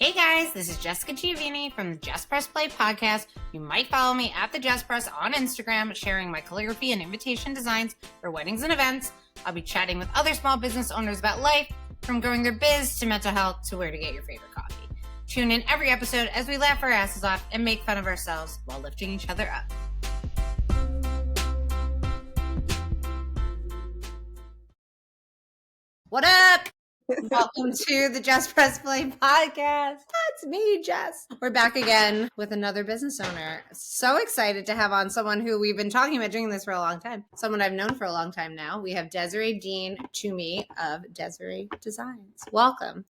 Hey guys, this is Jessica Giovini from the Just Press Play podcast. You might follow me at the Just Press on Instagram, sharing my calligraphy and invitation designs for weddings and events. I'll be chatting with other small business owners about life, from growing their biz to mental health to where to get your favorite coffee. Tune in every episode as we laugh our asses off and make fun of ourselves while lifting each other up. What up? Welcome to the Just Press Play podcast. That's me, Jess. We're back again with another business owner. So excited to have on someone who we've been talking about doing this for a long time. Someone I've known for a long time now. We have Desiree Dean Twomey of Desiree Designs. Welcome.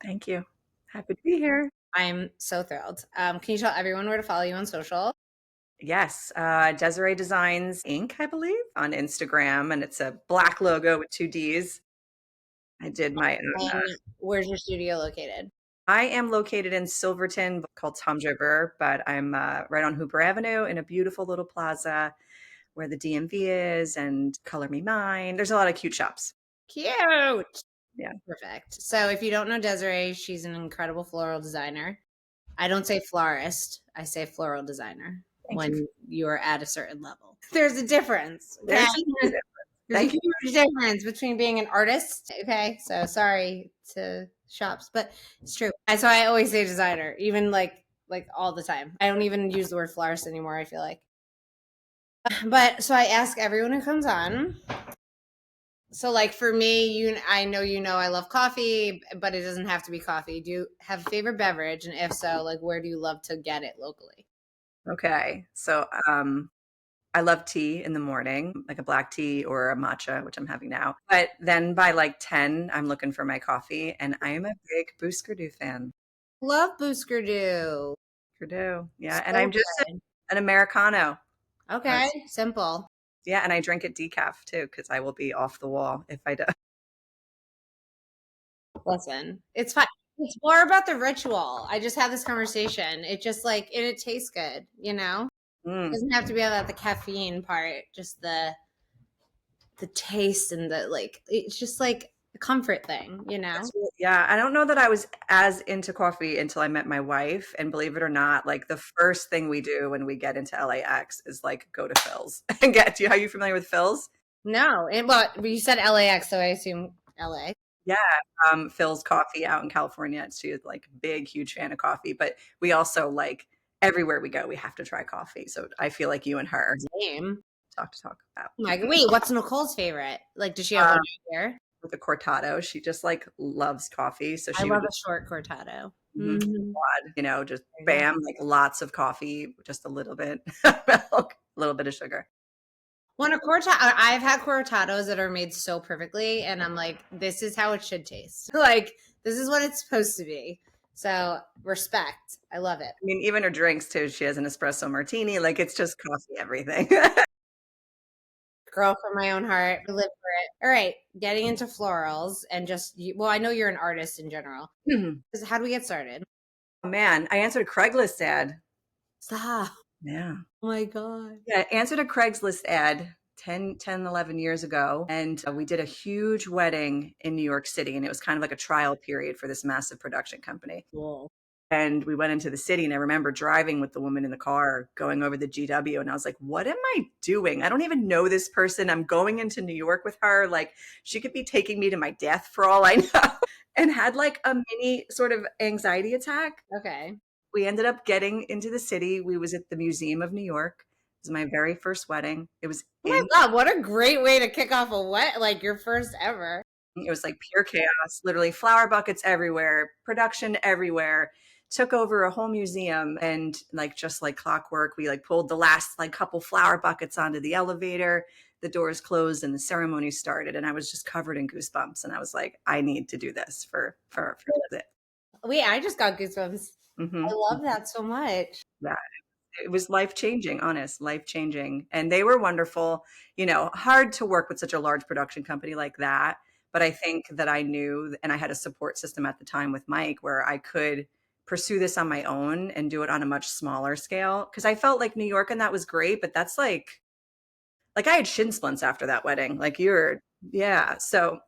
Thank you. Happy to be here. I'm so thrilled. Can you tell everyone where to follow you on social? Yes, Desiree Designs Inc., I believe, on Instagram, and it's a black logo with 2 Ds. I did my own. Where's your studio located? I am located in Silverton, called Tom's River, but I'm right on Hooper Avenue in a beautiful little plaza where the DMV is and Color Me Mine. There's a lot of cute shops. Cute. Yeah. Perfect. So if you don't know Desiree, she's an incredible floral designer. I don't say florist. I say floral designer when you are at a certain level. There's a difference. Okay? There's a huge difference between being an artist. Okay. So sorry to shops, but it's true. So I always say designer, even like all the time. I don't even use the word florist anymore, I feel like. But so I ask everyone who comes on. So like for me, I know I love coffee, but it doesn't have to be coffee. Do you have a favorite beverage? And if so, like where do you love to get it locally? Okay. So I love tea in the morning, like a black tea or a matcha, which I'm having now. But then by like 10, I'm looking for my coffee, and I am a big Bouscardu fan. Love Bouscardu. Bouscardu, yeah. So and I'm just an Americano. Okay, simple. Yeah, and I drink it decaf too, because I will be off the wall if I don't. Listen, it's fine. It's more about the ritual. I just had this conversation. It just and it tastes good, It doesn't have to be about the caffeine part, just the taste and it's just like a comfort thing, Yeah, I don't know that I was as into coffee until I met my wife. And believe it or not, like the first thing we do when we get into LAX is like go to Phil's and are you familiar with Phil's? No, but you said LAX, so I assume LA. Yeah, Phil's Coffee out in California. She's like a big, huge fan of coffee, but we also like everywhere we go, we have to try coffee. So I feel like you and her talk about. Like, wait, what's Nicole's favorite? Like, does she have one here? With a cortado, she just like loves coffee. So I love a short cortado. Just bam, like lots of coffee, just a little bit of milk, a little bit of sugar. When I've had cortados that are made so perfectly, and I'm like, this is how it should taste. Like, this is what it's supposed to be. So respect. I love it. I mean, even her drinks too. She has an espresso martini. Like it's just coffee, everything. Girl from my own heart. I live for it. All right. Getting into florals and I know you're an artist in general. How do we get started? Oh, man, I answered a Craigslist ad. Stop. Yeah. Oh my God. Yeah, I answered a Craigslist ad 11 years ago. And we did a huge wedding in New York City. And it was kind of like a trial period for this massive production company. Cool. And we went into the city, and I remember driving with the woman in the car going over the GW. And I was like, what am I doing? I don't even know this person. I'm going into New York with her. Like she could be taking me to my death for all I know. And had like a mini sort of anxiety attack. Okay. We ended up getting into the city. We was at the Museum of New York. It was my very first wedding. It was oh my God, what a great way to kick off your first ever. It was like pure chaos, literally flower buckets everywhere, production everywhere. Took over a whole museum, and just like clockwork, we pulled the last couple flower buckets onto the elevator. The doors closed and the ceremony started, and I was just covered in goosebumps. And I was like, I need to do this for it. Wait, I just got goosebumps. Mm-hmm. I love that so much. Yeah, it was life-changing, life-changing. And they were wonderful, hard to work with such a large production company like that. But I think that I knew, and I had a support system at the time with Mike where I could pursue this on my own and do it on a much smaller scale. Cause I felt like New York and that was great, but that's like I had shin splints after that wedding. So,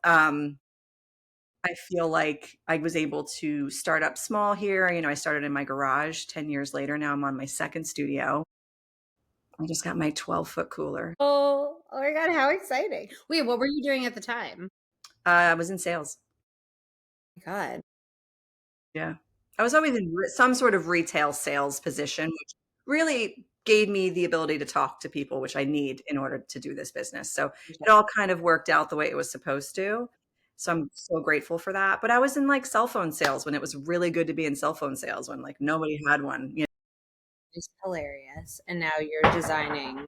I feel like I was able to start up small here. I started in my garage. 10 years later, now I'm on my second studio. I just got my 12-foot cooler. Oh my God, how exciting. Wait, what were you doing at the time? I was in sales. Oh my God. Yeah. I was always in some sort of retail sales position, which really gave me the ability to talk to people, which I need in order to do this business. So it all kind of worked out the way it was supposed to. So I'm so grateful for that. But I was in like cell phone sales when it was really good to be in cell phone sales when like nobody had one. It's hilarious. And now you're designing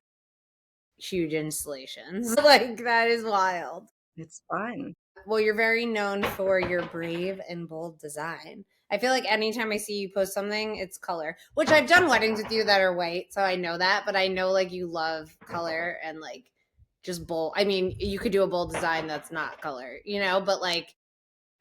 huge installations. Like that is wild. It's fun. Well, you're very known for your brave and bold design. I feel like anytime I see you post something, it's color, which I've done weddings with you that are white, so I know that, but I know like you love color and like just bold. I mean, you could do a bold design that's not color, but like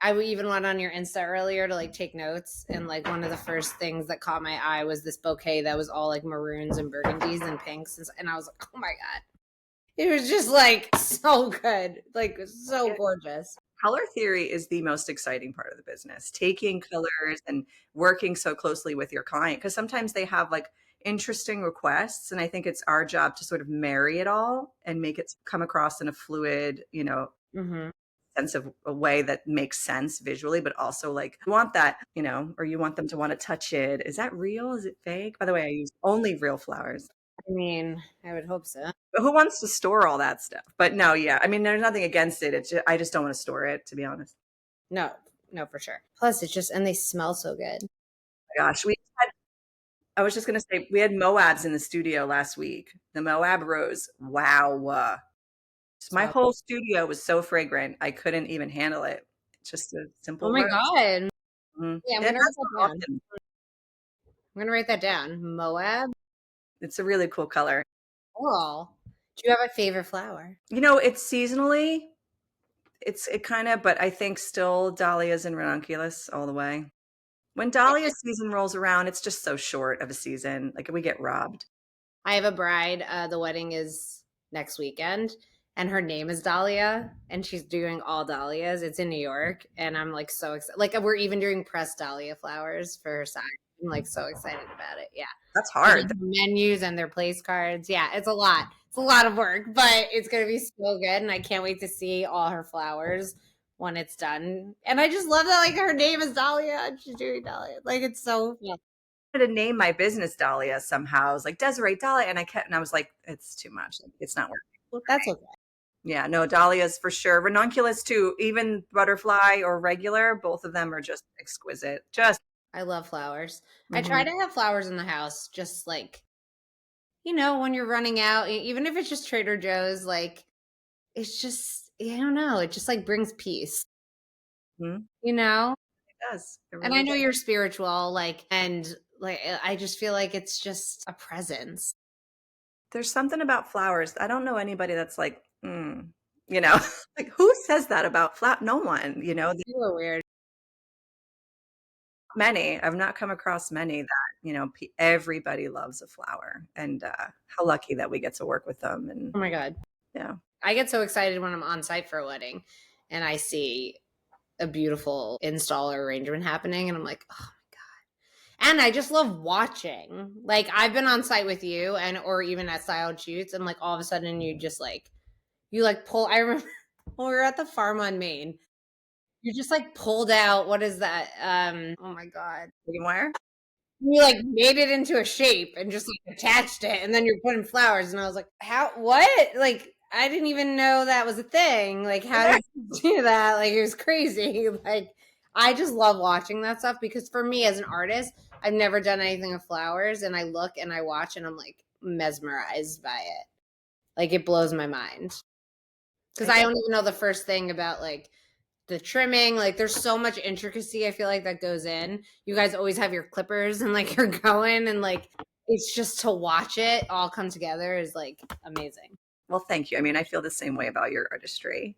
I even went on your Insta earlier to like take notes, and like one of the first things that caught my eye was this bouquet that was all like maroons and burgundies and pinks, and I was like, oh my God. It was just like so good, like so gorgeous. Color theory is the most exciting part of the business. Taking colors and working so closely with your client because sometimes they have like interesting requests and I think it's our job to sort of marry it all and make it come across in a fluid, Hmm. sense of a way that makes sense visually, but also like you want that, or you want them to want to touch it. Is that real? Is it fake? By the way, I use only real flowers. I mean, I would hope so. But who wants to store all that stuff? But no, yeah. I mean, there's nothing against it. I just don't want to store it, to be honest. No, no, for sure. Plus, it's just, and they smell so good. My gosh, I was just gonna say we had Moabs in the studio last week. The Moab rose. Wow. My So, whole studio was so fragrant. I couldn't even handle it. It's just a oh simple my rose. God. Mhm. Yeah, I'm It gonna write has that one down. often. I'm gonna write that down. Moab. It's a really cool color. Oh, do you have a favorite flower? It's seasonally. It kind of, but I think still dahlias and ranunculus all the way. When dahlia season rolls around, it's just so short of a season. Like we get robbed. I have a bride. The wedding is next weekend, and her name is Dahlia, and she's doing all dahlias. It's in New York, and I'm like so excited. Like we're even doing pressed dahlia flowers for her side. I'm like so excited about it. Yeah, That's getting hard. their menus and their place cards. Yeah, it's a lot. It's a lot of work, but it's gonna be so good, and I can't wait to see all her flowers when it's done. And I just love that like her name is Dahlia, and she's doing Dahlia. Like it's so yeah. To name my business Dahlia somehow. I was like Desiree Dahlia, and I was like, it's too much. It's not working. Well, that's okay. Yeah, no, dahlias for sure. Ranunculus too. Even butterfly or regular, both of them are just exquisite. Just I love flowers. I try mhm. to have flowers in the house, just like, when you're running out, even if it's just Trader Joe's, like, it's just, I don't know, it just like brings peace, Mhm. you know? It does. It And I really know does. you're spiritual, like, and like, I just feel like it's just a presence. There's something about flowers. I don't know anybody that's like, you know, like who says that about flower? No one, You are weird. many. I've not come across many that, everybody loves a flower and how lucky that we get to work with them. And Oh my God. yeah, I get so excited when I'm on site for a wedding and I see a beautiful install or arrangement happening, and I'm like, oh. And I just love watching. Like I've been on site with you and or even at style shoots, and like all of a sudden you like pull. I remember when we were at the farm on Maine. You just like pulled out what is that? Oh my God. chicken wire. You like made it into a shape and just like attached it, and then you're putting flowers. And I was like, how what? Like I didn't even know that was a thing. Like, how did you do that? Like it was crazy. Like I just love watching that stuff because for me as an artist, I've never done anything with flowers, and I look and I watch and I'm like mesmerized by it. Like it blows my mind. Because I I get don't even know the first thing about like the trimming. Like there's so much intricacy I feel like that goes in. You guys always have your clippers and like you're going, and like it's just to watch it all come together is like amazing. Well, thank you. I mean, I feel the same way about your artistry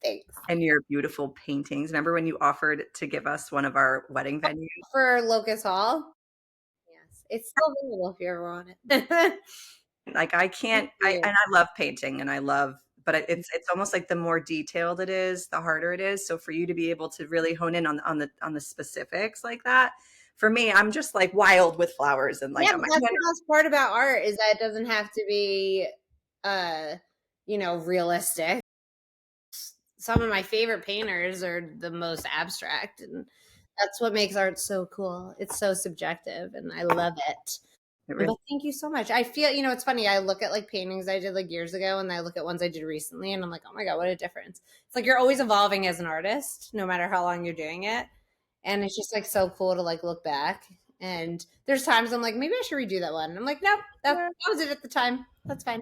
Thanks. and your beautiful paintings. Remember when you offered to give us one of our wedding venues? For Locust Hall, yes, it's still available if you ever want it. Like I Thank can't, you. and I love painting and I love, but it's almost like the more detailed it is, the harder it is. So for you to be able to really hone in on the specifics like that, for me, I'm just like wild with flowers and like Yeah, I'm but like, that's the best part about art is that it doesn't have to be, uh, realistic. Some of my favorite painters are the most abstract, and that's what makes art so cool. It's so subjective, and I love it. it But really, thank you so much. I feel, it's funny. I look at like paintings I did like years ago, and I look at ones I did recently, and I'm like, oh my God, what a difference. It's like you're always evolving as an artist, no matter how long you're doing it. And it's just like so cool to like look back. And there's times I'm like, maybe I should redo that one. And I'm like, nope, yeah. that was it at the time. That's fine.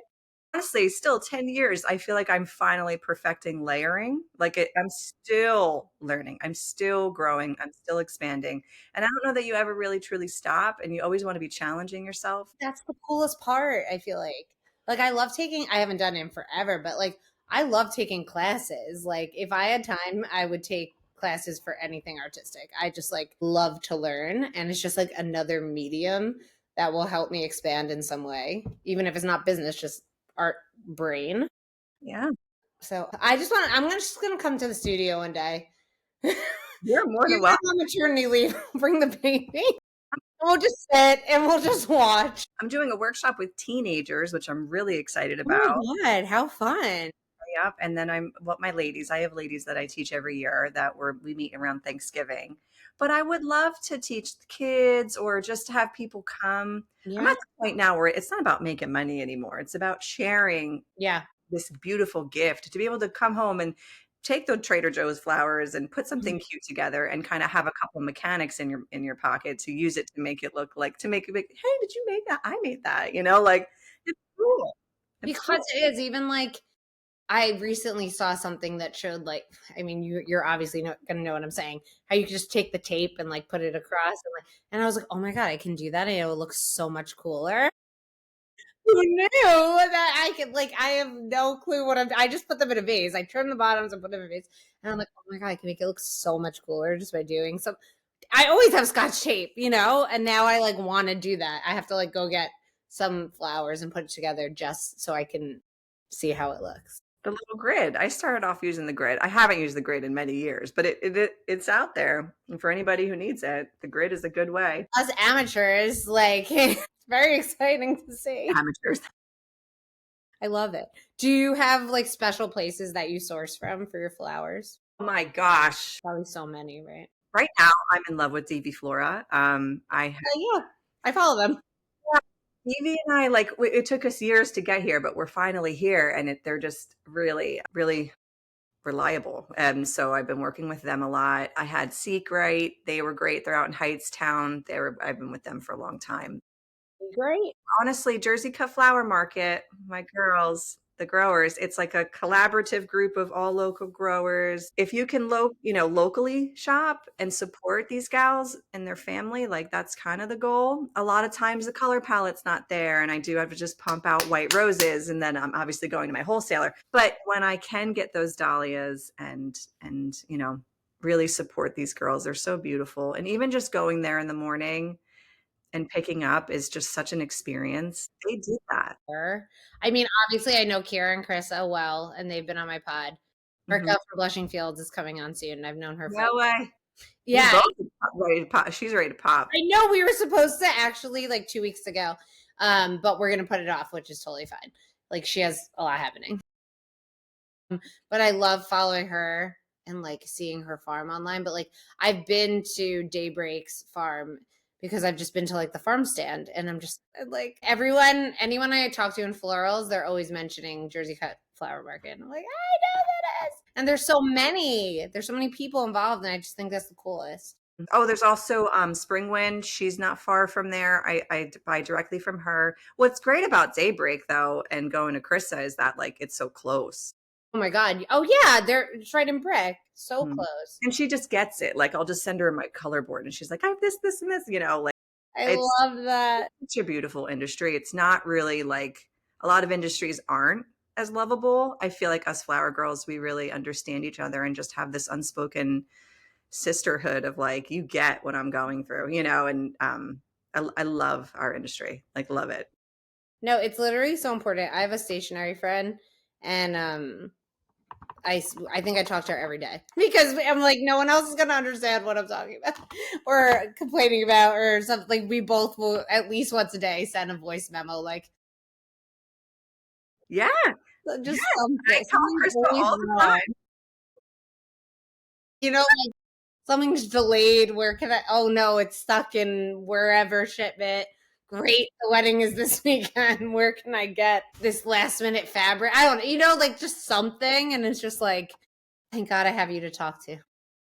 Honestly, still 10 years, I feel like I'm finally perfecting layering. Like I'm still learning. I'm still growing. I'm still expanding. And I don't know that you ever really truly stop and you always want to be challenging yourself. That's the coolest part, I feel like. Like I love taking I haven't done it in forever, but like I love taking classes. Like if I had time, I would take classes for anything artistic. I just like love to learn and it's just like another medium that will help me expand in some way, even if it's not business, just art brain. Yeah. So just gonna come to the studio one day. You're more You than guys welcome. on maternity leave, bring the baby. We'll just sit and we'll just watch. I'm doing a workshop with teenagers, which I'm really excited Oh my about. God, how fun. Yep. And then I have ladies that I teach every year that we meet around Thanksgiving. But I would love to teach the kids or just have people come. I'm Yeah. at the point now where it's not about making money anymore. It's about sharing Yeah. this beautiful gift to be able to come home and take the Trader Joe's flowers and put something cute together and kind of have a couple mechanics in your pocket to use it to make it look like to make it like, hey, did you make that? I made that, like it's cool. It's Because cool. it is even like I recently saw something that showed like I mean you're obviously gonna know what I'm saying. How you can just take the tape and like put it across and I was like, oh my God, I can do that and it will look so much cooler. Who knew that I could like I have no clue what I just put them in a vase. I trim the bottoms and put them in a vase. And I'm like, oh my God, I can make it look so much cooler just by doing some I always have scotch tape, and now I like want to do that. I have to like go get some flowers and put it together just so I can see how it looks. The little grid. I started off using the grid. I haven't used the grid in many years, but it's out there. And for anybody who needs it, the grid is a good way. Us amateurs, like it's very exciting to see. Amateurs. I love it. Do you have like special places that you source from for your flowers? Oh my gosh. Probably so many, right? Right now, I'm in love with DV Flora. I Yeah, I follow them. Evie and I like it took us years to get here, but we're finally here, and they're just really, really reliable. And so I've been working with them a lot. I had Seek Right; they were great. They're out in Hightstown. I've been with them for a long time. Great. Honestly, Jersey Cut Flower Market, my girls, the growers, it's like a collaborative group of all local growers. If you can locally shop and support these gals and their family, like that's kind of the goal. A lot of times the color palette's not there and I do have to just pump out white roses and then I'm obviously going to my wholesaler. But when I can get those dahlias and really support these girls, they're so beautiful. And even just going there in the morning and picking up is just such an experience. They did that. Her. I mean, obviously, I know Kira and Carissa well, and they've been on my pod. Erica Mhm. from Blushing Fields is coming on soon. I've known her for No way. You yeah. both are ready to pop. She's ready to pop. I know we were supposed to actually like 2 weeks ago, but we're gonna put it off, which is totally fine. Like she has a lot happening. But I love following her and like seeing her farm online. But like I've been to Daybreak's farm because I've just been to like the farm stand and I'm just like anyone I talk to in florals, they're always mentioning Jersey Cut Flower Market. And I'm like, I know that is. And there's so many. There's so many people involved, and I just think that's the coolest. Oh, there's also Spring Wind. She's not far from there. I buy directly from her. What's great about Daybreak though, and going to Krista is that like it's so close. Oh my God. Oh yeah, they're it's right in Brick. So Mhm. close. And she just gets it. Like I'll just send her my color board and she's like, I have this, and this, like I it's love that. such a beautiful industry. It's not really like a lot of industries aren't as lovable. I feel like us flower girls, we really understand each other and just have this unspoken sisterhood of like, you get what I'm going through, and I love our industry, like love it. No, it's literally so important. I have a stationary friend And I think I talk to her every day because I'm like, no one else is going to understand what I'm talking about or complaining about or something. Like, we both will at least once a day send a voice memo, like, Yeah. just Yes. I something, tell something's Krista always all the wrong. time. You know, like, something's delayed. Where can I? Oh no, it's stuck in wherever shipment. Great, the wedding is this weekend. Where can I get this last minute fabric? I don't, like, just something. And it's just like, thank God I have you to talk to.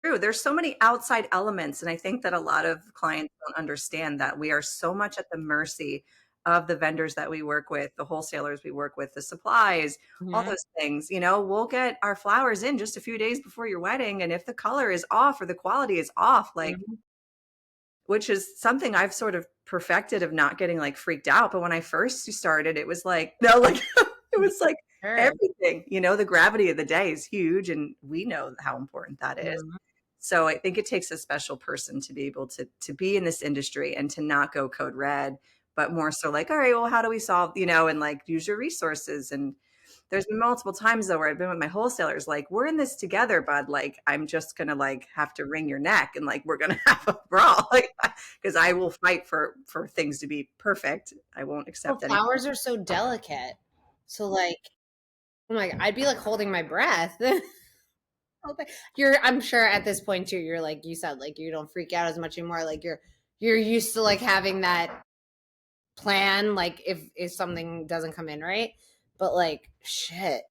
True. There's so many outside elements. And I think that a lot of clients don't understand that we are so much at the mercy of the vendors that we work with, the wholesalers we work with, the supplies, all Mm-hmm. those things. We'll get our flowers in just a few days before your wedding. And if the color is off or the quality is off, like, Mm-hmm. which is something I've sort of perfected of not getting like freaked out. But when I first started, it was like, no, like it was like Sure. everything, the gravity of the day is huge. And we know how important that is. Mhm. So I think it takes a special person to be able to be in this industry and to not go code red, but more so like, all right, well, how do we solve, and like use your resources. And there's been multiple times though where I've been with my wholesalers, like, we're in this together, bud. Like, I'm just gonna like have to wring your neck and like we're gonna have a brawl. Like, because I will fight for things to be perfect. I won't Well, accept any. flowers are so delicate. So, like, oh my, I'd be like holding my breath. I'm sure at this point too, you're like, you said, like, you don't freak out as much anymore. Like, you're used to like having that plan, like, if something doesn't come in right. But like, shit.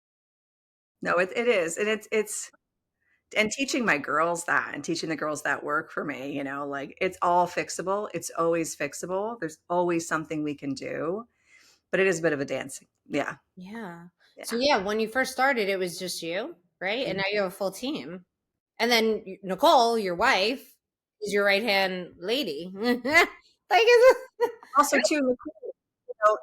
No, it is. And it's and teaching my girls that and teaching the girls that work for me, like, it's all fixable. It's always fixable. There's always something we can do, but it is a bit of a dancing. Yeah. Yeah. So Yeah. yeah, when you first started, it was just you, right? And Mhm. now you have a full team. And then Nicole, your wife, is your right hand lady. Like, Also, too,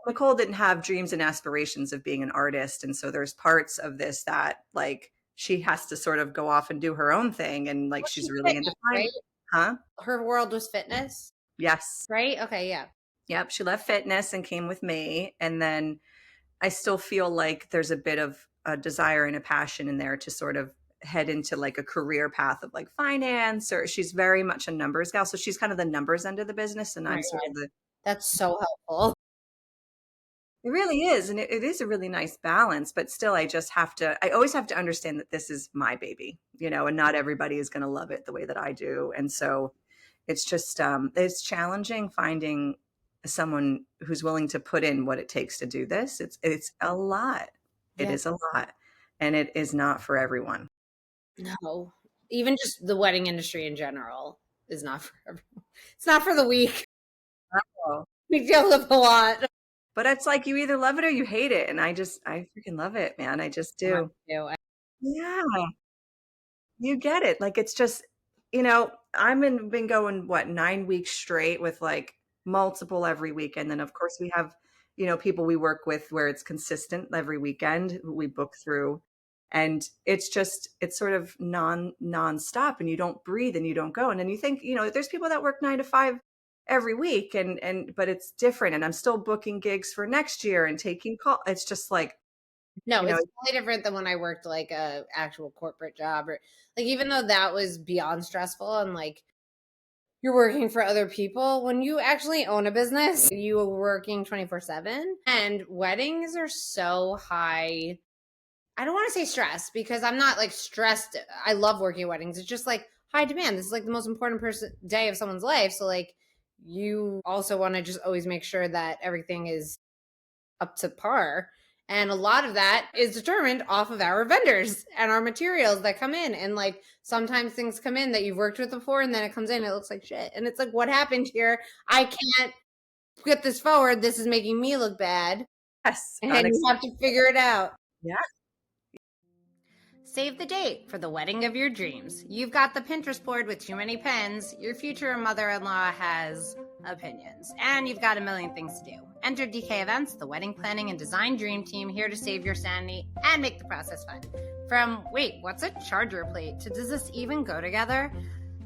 Nicole didn't have dreams and aspirations of being an artist. And so there's parts of this that like she has to sort of go off and do her own thing. And like well, she's she's really into fitness, right? huh? Her world was fitness, Yes. right? Okay, yeah. Yep. She left fitness and came with me. And then I still feel like there's a bit of a desire and a passion in there to sort of head into like a career path of like finance, or she's very much a numbers gal. So she's kind of the numbers end of the business. And Oh my I'm sort God, of the, that's so helpful. it really is. And it is a really nice balance, but still, I always have to understand that this is my baby, and not everybody is going to love it the way that I do. And so it's just, it's challenging finding someone who's willing to put in what it takes to do this. It's a lot. It Yeah, is a lot. And it is not for everyone. no. Even just the wedding industry in general is not for everyone. It's not for the weak. Oh. We deal with a lot. But it's like you either love it or you hate it. And I freaking love it, man. I just I do. do. Yeah. You get it. Like, it's just, been going, what, 9 weeks straight with like multiple every weekend. And of course, we have, people we work with where it's consistent every weekend who we book through. And it's sort of nonstop, and you don't breathe and you don't go. And then you think, there's people that work 9 to 5 every week, but it's different. And I'm still booking gigs for next year and taking call. It's just like, No, you know, it's totally different than when I worked like a actual corporate job, or like, even though that was beyond stressful and like you're working for other people, when you actually own a business, you are working 24/7, and weddings are so high. I don't want to say stress because I'm not like stressed. I love working at weddings. It's just like high demand. This is like the most important day of someone's life. So like, you also want to just always make sure that everything is up to par. And a lot of that is determined off of our vendors and our materials that come in. And like, sometimes things come in that you've worked with before, and then it comes in, it looks like shit. And it's like, what happened here? I can't get this forward. This is making me look bad. yes, And you have to figure it out. yeah. Save the date for the wedding of your dreams. You've got the Pinterest board with too many pens. Your future mother-in-law has opinions. And you've got a million things to do. Enter DK Events, the wedding planning and design dream team, here to save your sanity and make the process fun. From, wait, what's a charger plate, to does this even go together?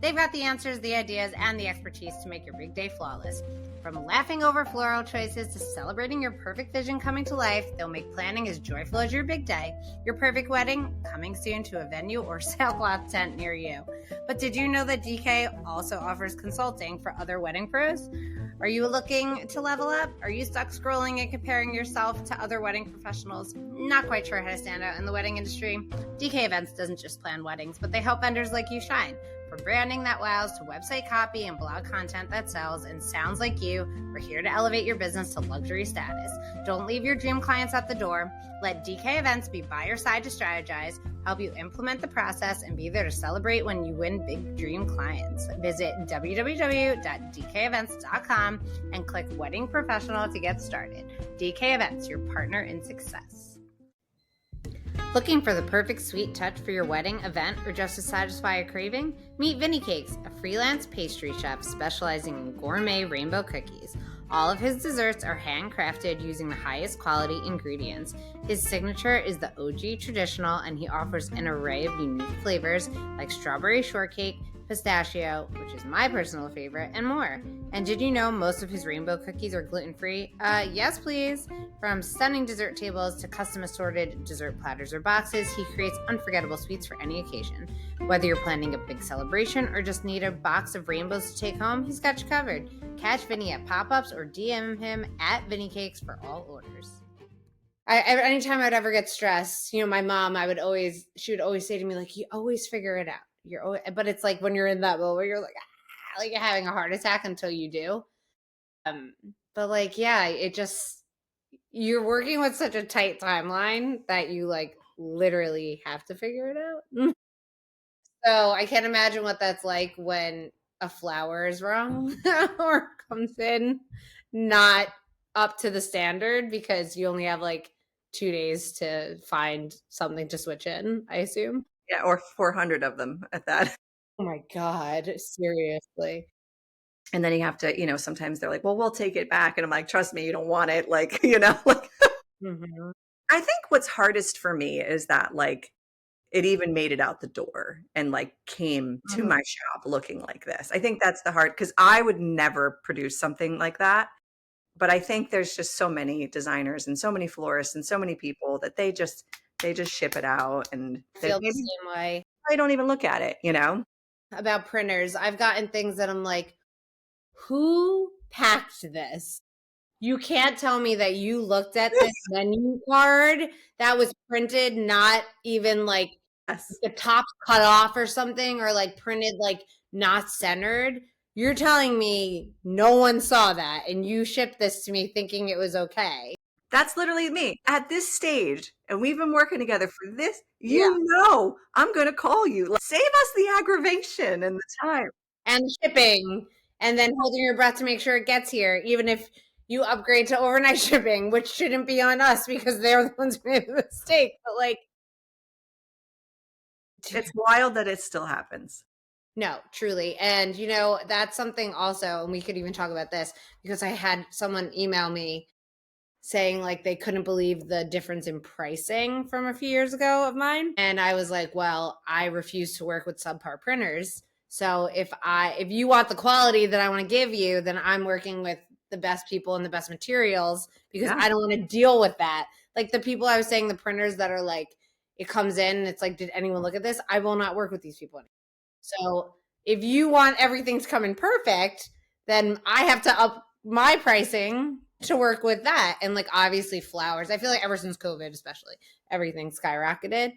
They've got the answers, the ideas, and the expertise to make your big day flawless. From laughing over floral choices to celebrating your perfect vision coming to life, they'll make planning as joyful as your big day. Your perfect wedding, coming soon to a venue or sailcloth tent near you. But did you know that DK also offers consulting for other wedding pros? Are you looking to level up? Are you stuck scrolling and comparing yourself to other wedding professionals? Not quite sure how to stand out in the wedding industry? DK Events doesn't just plan weddings, but they help vendors like you shine. From branding that wows to website copy and blog content that sells and sounds like you, we're here to elevate your business to luxury status. Don't leave your dream clients at the door. Let DK Events be by your side to strategize, help you implement the process, and be there to celebrate when you win big dream clients. Visit www.dkevents.com and click Wedding Professional to get started. DK Events, your partner in success. Looking for the perfect sweet touch for your wedding, event, or just to satisfy a craving? Meet Vinny Cakes, a freelance pastry chef specializing in gourmet rainbow cookies. All of his desserts are handcrafted using the highest quality ingredients. His signature is the OG traditional, and he offers an array of unique flavors like strawberry shortcake, pistachio, which is my personal favorite, and more. And did you know most of his rainbow cookies are gluten-free? Yes, please. From stunning dessert tables to custom assorted dessert platters or boxes, he creates unforgettable sweets for any occasion. Whether you're planning a big celebration or just need a box of rainbows to take home, he's got you covered. Catch Vinny at pop-ups or DM him at Vinny Cakes for all orders. Anytime I'd ever get stressed, my mom, she would always say to me, like, you always figure it out. But it's like when you're in that moment where you're like you're having a heart attack until you do. But like, yeah, you're working with such a tight timeline that you like literally have to figure it out. So I can't imagine what that's like when a flower is wrong or comes in not up to the standard because you only have like 2 days to find something to switch in, I assume. Yeah, or 400 of them at that. Oh my God, seriously. And then you have to, sometimes they're like, well, we'll take it back. And I'm like, trust me, you don't want it. Like, Mm-hmm. I think what's hardest for me is that like it even made it out the door and like came to my shop looking like this. I think that's the hard because I would never produce something like that. But I think there's just so many designers and so many florists and so many people that they just ship it out and Feel the same way I don't even look at it. about printers. I've gotten things that I'm like, who packed this? You can't tell me that you looked at this menu card that was printed, not even like Yes. the top cut off or something, or like printed like not centered. You're telling me no one saw that and you shipped this to me thinking it was okay. That's literally me at this stage. And we've been working together for this. Yeah. I'm going to call you. Like, save us the aggravation and the time. And shipping and then holding your breath to make sure it gets here, even if you upgrade to overnight shipping, which shouldn't be on us because they're the ones who made the mistake. But like, it's wild that it still happens. No, truly. And that's something also, and we could even talk about this because I had someone email me saying like they couldn't believe the difference in pricing from a few years ago of mine. And I was like, well, I refuse to work with subpar printers. So if you want the quality that I want to give you, then I'm working with the best people and the best materials because I don't want to deal with that. Like the people I was saying, the printers that are like, it comes in and it's like, did anyone look at this? I will not work with these people anymore. So if you want everything to come in perfect, then I have to up my pricing to work with that. And like obviously flowers, I feel like ever since COVID, especially, everything skyrocketed.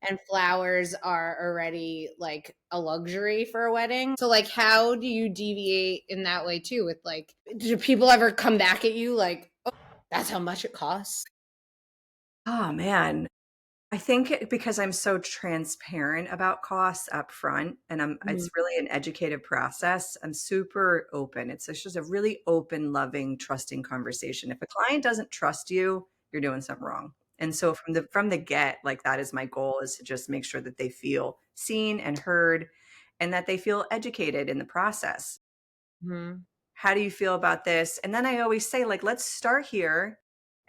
And flowers are already like a luxury for a wedding. So like how do you deviate in that way too? With like, do people ever come back at you like, oh, that's how much it costs? Oh man. I think because I'm so transparent about costs up front and it's really an educated process. I'm super open. It's just a really open, loving, trusting conversation. If a client doesn't trust you, you're doing something wrong. And so from the get, like that is my goal, is to just make sure that they feel seen and heard and that they feel educated in the process. Mm-hmm. How do you feel about this? And then I always say, like, let's start here.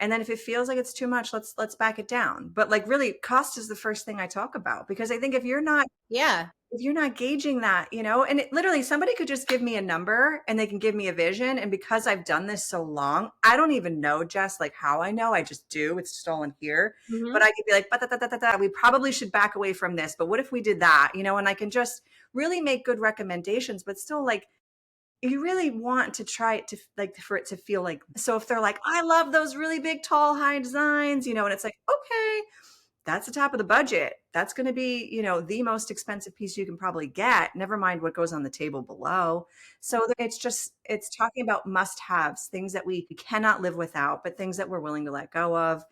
And then if it feels like it's too much, let's back it down. But like really cost is the first thing I talk about because I think if you're not if you're not gauging that, and literally somebody could just give me a number and they can give me a vision. And because I've done this so long, I don't even know, Jess, like how I know. I just do. It's just all in here. But Mhm. I could be like, we probably should back away from this. But what if we did that? And I can just really make good recommendations, but still like you really want to try it to like for it to feel like so if they're like, I love those really big, tall, high designs, and it's like, okay, that's the top of the budget. That's going to be, the most expensive piece you can probably get. Never mind what goes on the table below. So it's talking about must haves, things that we cannot live without, but things that we're willing to let go of.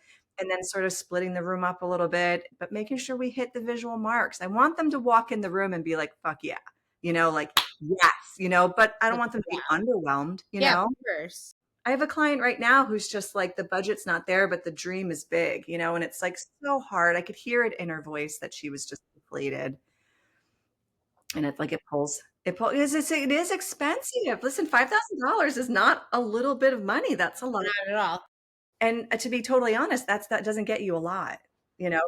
And then sort of splitting the room up a little bit, but making sure we hit the visual marks. I want them to walk in the room and be like, fuck yeah, like, yes, but I don't Like, want them to be yeah. underwhelmed, Yeah, of course. I have a client right now who's just like the budget's not there, but the dream is big, and it's like so hard. I could hear it in her voice that she was just deflated. And it's like it is expensive. Listen, $5,000 is not a little bit of money. That's a lot. Not at all. And to be totally honest, that doesn't get you a lot, you know?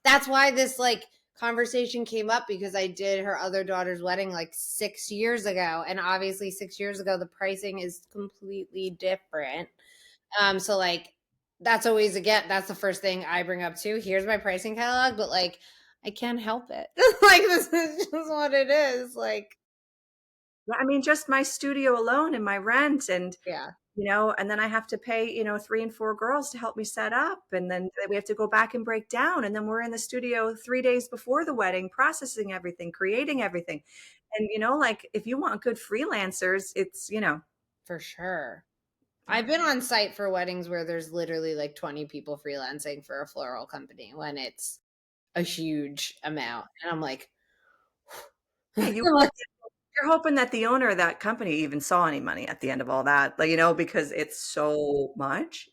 That's why this like conversation came up because I did her other daughter's wedding like 6 years ago. And obviously 6 years ago, the pricing is completely different. So like that's always again, that's the first thing I bring up too. Here's my pricing catalog, but like I can't help it. Like this is just what it is. Like, Yeah, I mean, just my studio alone and my rent yeah, and then I have to pay, 3 and 4 girls to help me set up, and then we have to go back and break down, and then we're in the studio 3 days before the wedding, processing everything, creating everything. And, like, if you want good freelancers, it's, for sure. yeah. I've been on site for weddings where there's literally like 20 people freelancing for a floral company when it's a huge amount. And I'm like, Yeah, you're hoping that the owner of that company even saw any money at the end of all that, like, because it's so much,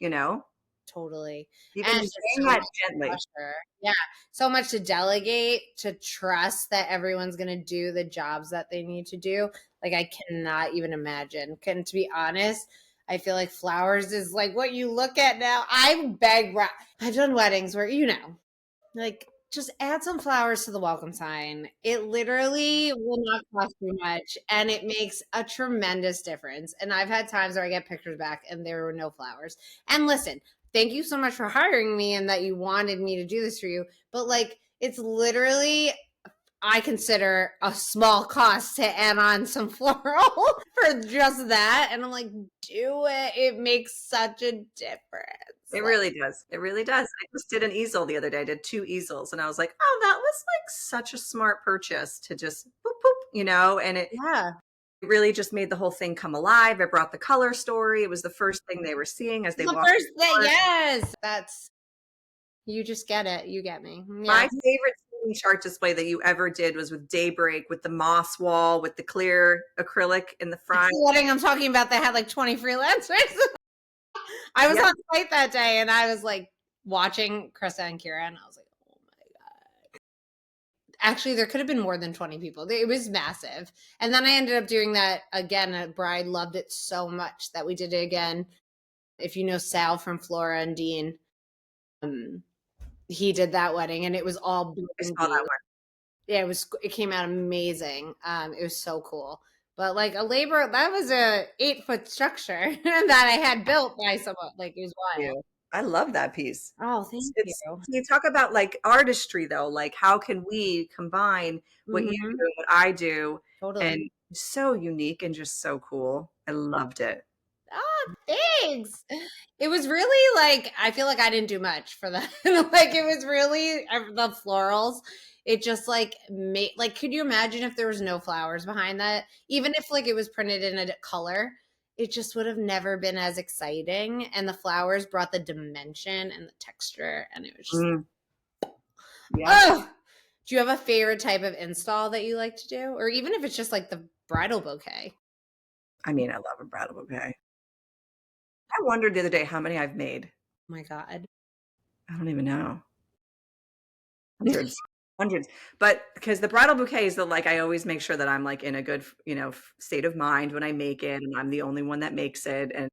totally. even And just just saying so that much gently. pressure. Yeah. So much to delegate, to trust that everyone's going to do the jobs that they need to do. Like, I cannot even imagine. And to be honest, I feel like flowers is like what you look at now. I've done weddings where, like, just add some flowers to the welcome sign. It literally will not cost you much, and it makes a tremendous difference. And I've had times where I get pictures back and there were no flowers. And listen, thank you so much for hiring me and that you wanted me to do this for you. But like, it's literally I consider a small cost to add on some floral for just that. And I'm like, do it. It makes such a difference. It Like, really does. It really does. I just did an easel the other day. I did 2 easels, and I was like, "Oh, that was, like, such a smart purchase to just boop, boop," and it yeah. really just made the whole thing come alive. It brought the color story. It was the first thing they were seeing as they The walked first through the thing, door. yes. That's you just get it. You get me. Yeah. My favorite ceiling chart display that you ever did was with Daybreak, with the moss wall, with the clear acrylic in the That's front. the wedding I'm talking about that had like 20 freelancers. I was Yep. on site that day and I was like watching Krista and Kira and I was like, oh my God. Actually, there could have been more than 20 people. It was massive. And then I ended up doing that again. A bride loved it so much that we did it again. If you know Sal from Flora and Dean, um, he did that wedding and it was all I saw that burgundy. one. Yeah, it came out amazing. It was so cool. But like a labor, that was a 8 foot structure that I had built by someone. Like it was wild. You. I love that piece. Oh, thank you. You talk about like artistry though, like how can we combine what you do Hmm. and what I do, and Totally. so unique and just so cool. I loved it. Oh, thanks. It was really like I feel like I didn't do much for that. Like it was really the florals. It just like made like could you imagine if there was no flowers behind that? Even if like it was printed in a color, it just would have never been as exciting. And the flowers brought the dimension and the texture, and it was just Mm, yeah. oh. Do you have a favorite type of install that you like to do, or even if it's just like the bridal bouquet? I mean, I love a bridal bouquet. I wondered the other day how many I've made. Oh my God. I don't even know. Hundreds. Hundreds. But because the bridal bouquet is the like I always make sure that I'm like in a good, state of mind when I make it, and I'm the only one that makes it, and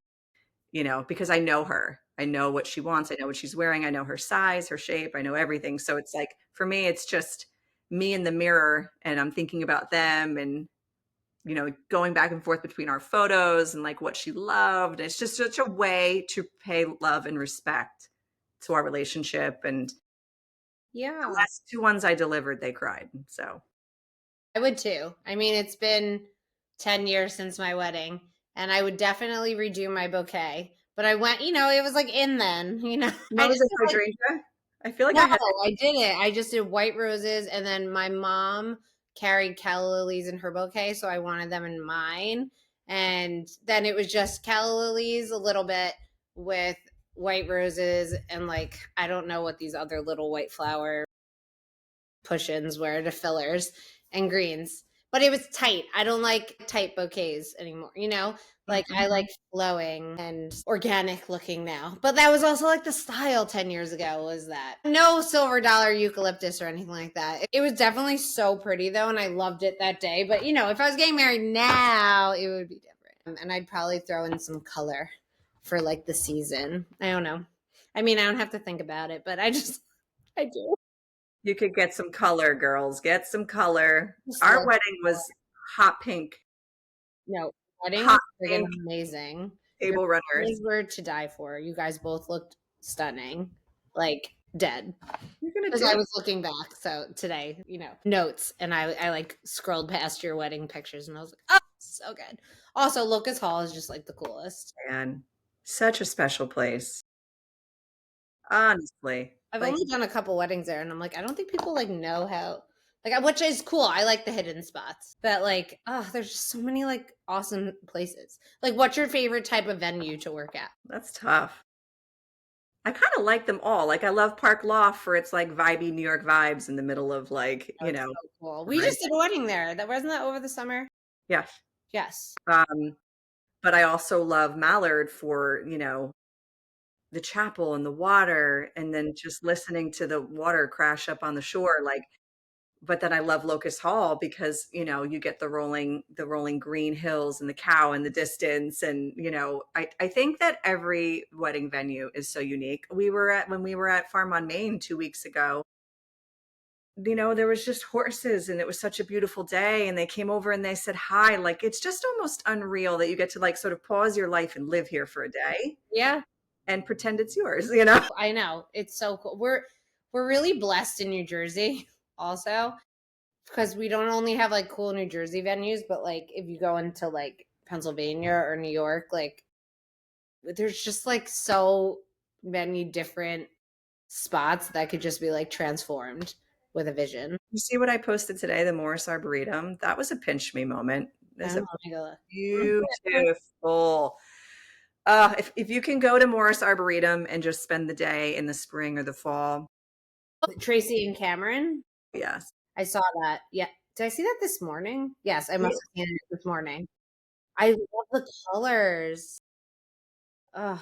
because I know her. I know what she wants. I know what she's wearing. I know her size, her shape. I know everything. So it's like, for me, it's just, me in the mirror and I'm thinking about them and, going back and forth between our photos and like what she loved. It's just such a way to pay love and respect to our relationship. And the Yeah. last two ones I delivered, they cried. So I would too. I mean, it's been 10 years since my wedding, and I would definitely redo my bouquet. But I went, it was like in then, I what was just it, did, like, hydrangea? I feel like no, I had I didn't. I just did white roses, and then my mom carried calla lilies in her bouquet, so I wanted them in mine. And then it was just calla lilies a little bit with white roses, and like I don't know what these other little white flower push-ins were, the fillers and greens. But it was tight. I don't like tight bouquets anymore, Like I Mhm. like flowing and organic looking now. But that was also like the style 10 years ago was that. No silver dollar eucalyptus or anything like that. It was definitely so pretty though, and I loved it that day. But if I was getting married now, it would be different. And I'd probably throw in some color for like the season. I don't know. I mean, I don't have to think about it, but I do. You could get some color, girls. Get some color. Just Our love wedding was hot pink, No, wedding hot was friggin' pink amazing. Your table runners. families were to die for. You guys both looked stunning, like dead. You're gonna Because do I it, was looking back, so today, notes, and I like scrolled past your wedding pictures, and I was like, oh, so good. Also, Locust Hall is just like the coolest. man. Such a special place. Honestly. I've Like only done a couple weddings there, and I'm like, I don't think people like know how. Like, which is cool. I like the hidden spots. That like, there's just so many like awesome places. Like, what's your favorite type of venue to work at? that's tough. I kind of like them all. Like I love Park Loft for its like vibey New York vibes in the middle of like, Oh, it's so cool. We right. just did a wedding there. That wasn't that over the summer? Yeah. Yes. But I also love Mallard for, the chapel and the water and then just listening to the water crash up on the shore. Like, but then I love Locust Hall because, you get the rolling green hills and the cow in the distance. And, I think that every wedding venue is so unique. When we were at Farm on Main 2 weeks ago, there was just horses and it was such a beautiful day. And they came over and they said hi. Like, it's just almost unreal that you get to like sort of pause your life and live here for a day Yeah, and pretend it's yours. I know. It's so cool. We're really blessed in New Jersey also because we don't only have like cool New Jersey venues, but like if you go into like Pennsylvania or New York, like there's just like so many different spots that could just be like transformed with a vision. You see what I posted today, the Morris Arboretum? That was a pinch me moment. I There's don't a know. I gotta beautiful. If you can go to Morris Arboretum and just spend the day in the spring or the fall, Tracy and Cameron. yes. I saw that. Yeah. Did I see that this morning? Yes, I Yeah. must have seen it this morning. I love the colors. Oh,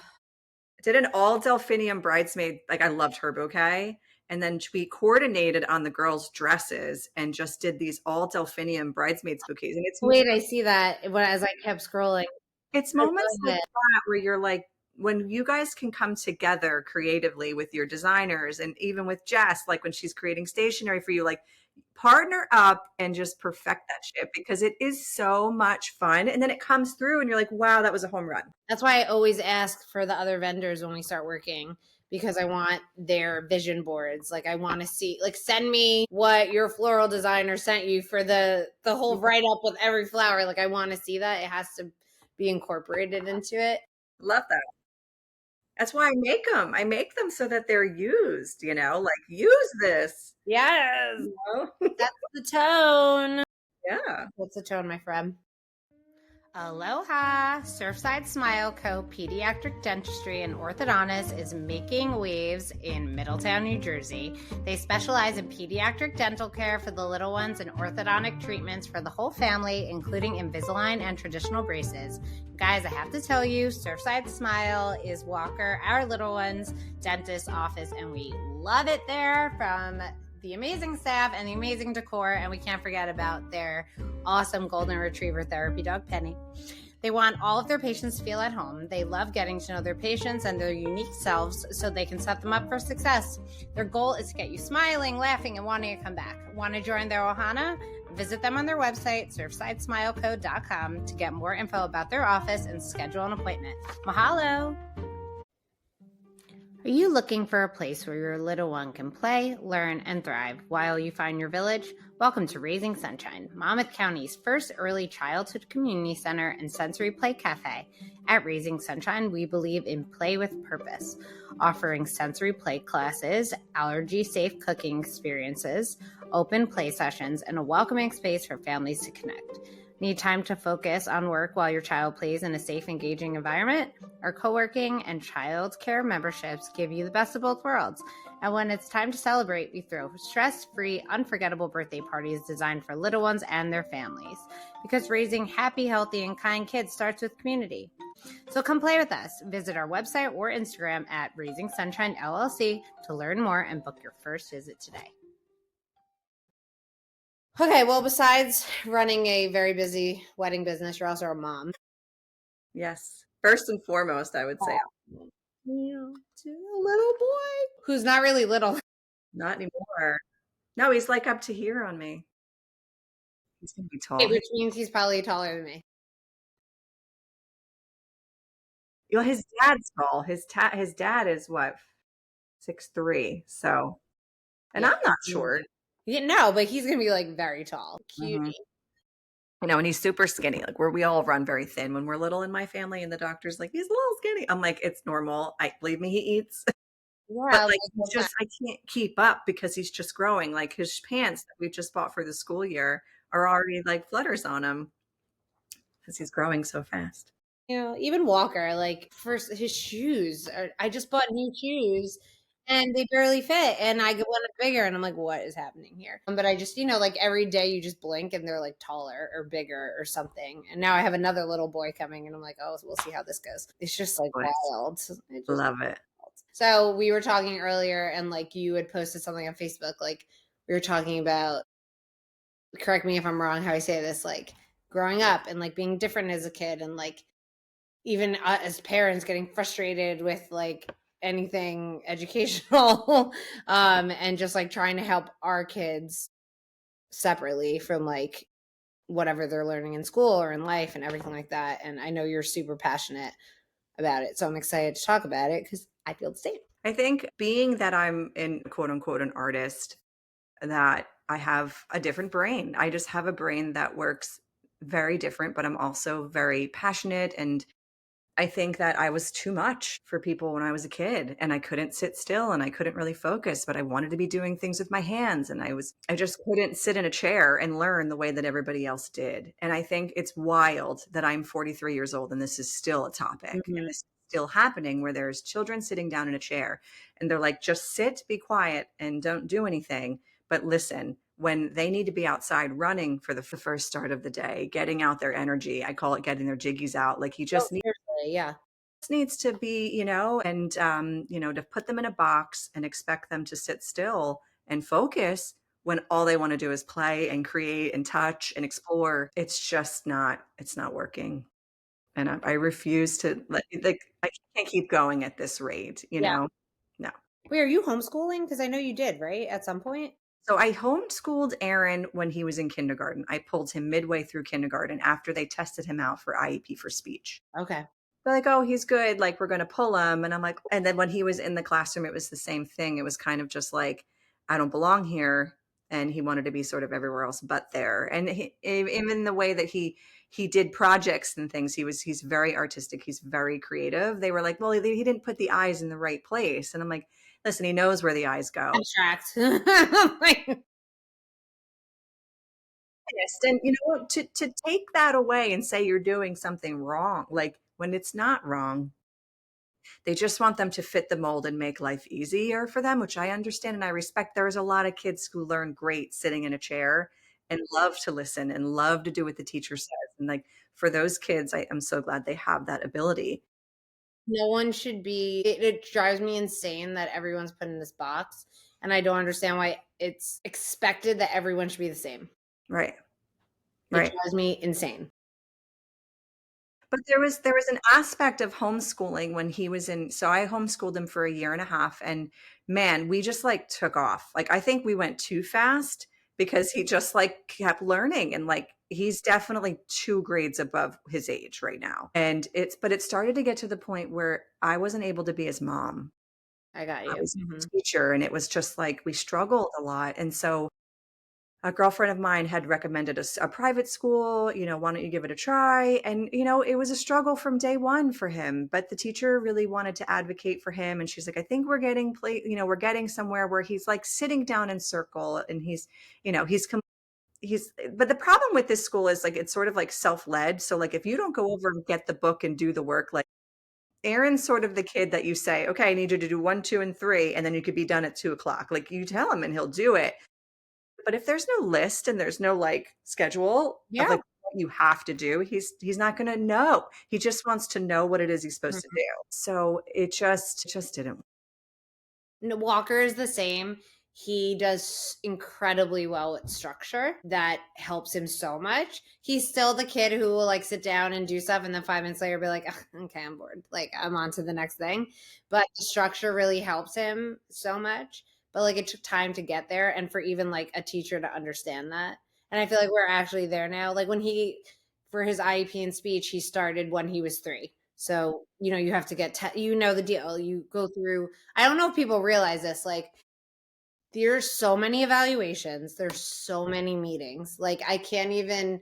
Did an all delphinium bridesmaid, like I loved her bouquet. And then we coordinated on the girls' dresses and just did these all delphinium bridesmaids bouquets. And wait, I see that as I kept scrolling. it's I moments love like it. that where you're like, when you guys can come together creatively with your designers and even with Jess, like when she's creating stationery for you, like partner up and just perfect that shit because it is so much fun. And then it comes through and you're like, wow, that was a home run. That's why I always ask for the other vendors when we start working because I want their vision boards. Like I want to see, like send me what your floral designer sent you for the whole write up with every flower. Like I want to see that. It has to be incorporated into it. Love that. That's why I make them. I make them so that they're used, like use this. Yes. You know? That's the tone. Yeah. What's the tone, my friend? Aloha! Surfside Smile Co. Pediatric Dentistry and Orthodontist is making waves in Middletown, New Jersey. They specialize in pediatric dental care for the little ones and orthodontic treatments for the whole family, including Invisalign and traditional braces. Guys, I have to tell you, Surfside Smile is Walker, our little one's dentist office, and we love it there from the amazing staff and the amazing decor, and we can't forget about their awesome golden retriever therapy dog Penny. They want all of their patients to feel at home. They love getting to know their patients and their unique selves so they can set them up for success. Their goal is to get you smiling, laughing, and wanting to come back. Want to join their ohana? Visit them on their website, surfsidesmilecode.com, to get more info about their office and schedule an appointment. Mahalo! Are you looking for a place where your little one can play, learn, and thrive while you find your village? Welcome to Raising Sunshine, Monmouth County's first early childhood community center and sensory play cafe. At Raising Sunshine, we believe in play with purpose, offering sensory play classes, allergy-safe cooking experiences, open play sessions, and a welcoming space for families to connect. Need time to focus on work while your child plays in a safe, engaging environment? Our co-working and child care memberships give you the best of both worlds. And when it's time to celebrate, we throw stress-free, unforgettable birthday parties designed for little ones and their families. Because raising happy, healthy, and kind kids starts with community. So come play with us. Visit our website or Instagram at Raising Sunshine LLC to learn more and book your first visit today. Okay, well, besides running a very busy wedding business, you're also a mom. Yes. First and foremost, I would say. To a little boy who's not really little. Not anymore. No, he's like up to here on me. He's gonna be tall. Which means he's probably taller than me. Well, his dad's tall. His dad is what, 6'3". So, and Yeah. I'm not short. Yeah, no, but he's gonna be like very tall, cutie. Mhm. You know, and he's super skinny. Like we all run very thin when we're little in my family, and the doctor's like, he's a little skinny. I'm like, it's normal. I believe me, he eats. Yeah, But like he's just, I can't keep up because he's just growing. Like his pants that we just bought for the school year are already like flutters on him because he's growing so fast. you know, even Walker, like first his shoes. I just bought new shoes and they barely fit, and I wanted bigger, and I'm like, what is happening here? But I just, like every day you just blink and they're like taller or bigger or something. And now I have another little boy coming, and I'm like, oh, we'll see how this goes. It's just like wild. Love it. So we were talking earlier, and like you had posted something on Facebook, like we were talking about, correct me if I'm wrong how I say this, like growing up and like being different as a kid, and like even as parents getting frustrated with like anything educational, and just like trying to help our kids separately from like whatever they're learning in school or in life and everything like that. And I know you're super passionate about it, so I'm excited to talk about it because I feel the same. I think being that I'm in quote unquote an artist, that I have a different brain. I just have a brain that works very different, but I'm also very passionate. And I think that I was too much for people when I was a kid, and I couldn't sit still and I couldn't really focus, but I wanted to be doing things with my hands, and I just couldn't sit in a chair and learn the way that everybody else did. And I think it's wild that I'm 43 years old and this is still a topic, and this is still happening, where there's children sitting down in a chair and they're like, just sit, be quiet, and don't do anything. But listen, when they need to be outside running for the first start of the day, getting out their energy, I call it getting their jiggies out. Like Yeah. needs to be, and, to put them in a box and expect them to sit still and focus when all they want to do is play and create and touch and explore. It's not working. And I refuse to I can't keep going at this rate, Yeah. No. Wait, are you homeschooling? Because I know you did, right? At some point? So I homeschooled Aaron when he was in kindergarten. I pulled him midway through kindergarten after they tested him out for IEP for speech. Okay. They're like, oh, he's good. Like, we're going to pull him. And I'm like, and then when he was in the classroom, it was the same thing. It was kind of just like, I don't belong here. And he wanted to be sort of everywhere else but there. And even the way that he did projects and things, he's very artistic. He's very creative. They were like, well, he didn't put the eyes in the right place. And I'm like, listen, he knows where the eyes go. Abstract. And to take that away and say you're doing something wrong, like when it's not wrong, they just want them to fit the mold and make life easier for them, which I understand and I respect. There's a lot of kids who learn great sitting in a chair and love to listen and love to do what the teacher says. And like for those kids, I'm so glad they have that ability. No one should be, it drives me insane that everyone's put in this box. And I don't understand why it's expected that everyone should be the same. Right. It drives me insane. But there was an aspect of homeschooling when he was in, so I homeschooled him for a year and a half, and man, we just like took off. Like I think we went too fast because he just like kept learning, and like he's definitely 2 grades above his age right now. And but it started to get to the point where I wasn't able to be his mom. I got I you. was his teacher, and it was just like we struggled a lot. And so a girlfriend of mine had recommended a private school, why don't you give it a try? And, it was a struggle from day one for him, but the teacher really wanted to advocate for him. And she's like, I think we're getting we're getting somewhere where he's like sitting down in circle, and but the problem with this school is like, it's sort of like self-led. So like, if you don't go over and get the book and do the work, like Aaron's sort of the kid that you say, okay, I need you to do 1, 2, and 3, and then you could be done at 2 o'clock. Like you tell him and he'll do it. But if there's no list and there's no like schedule of Yeah. like what you have to do, he's not going to know. He just wants to know what it is he's supposed to Mhm. do. So it just didn't. No, Walker is the same. He does incredibly well with structure. That helps him so much. He's still the kid who will like sit down and do stuff and then 5 minutes later be like, "Ugh, okay, I'm bored. Like I'm on to the next thing." But the structure really helps him so much. But like it took time to get there and for even like a teacher to understand that. And I feel like we're actually there now. Like when he for his IEP and speech, he started when he was 3. So, you have to get, the deal. You go through, I don't know if people realize this. Like, there's so many evaluations, there's so many meetings. Like, I can't even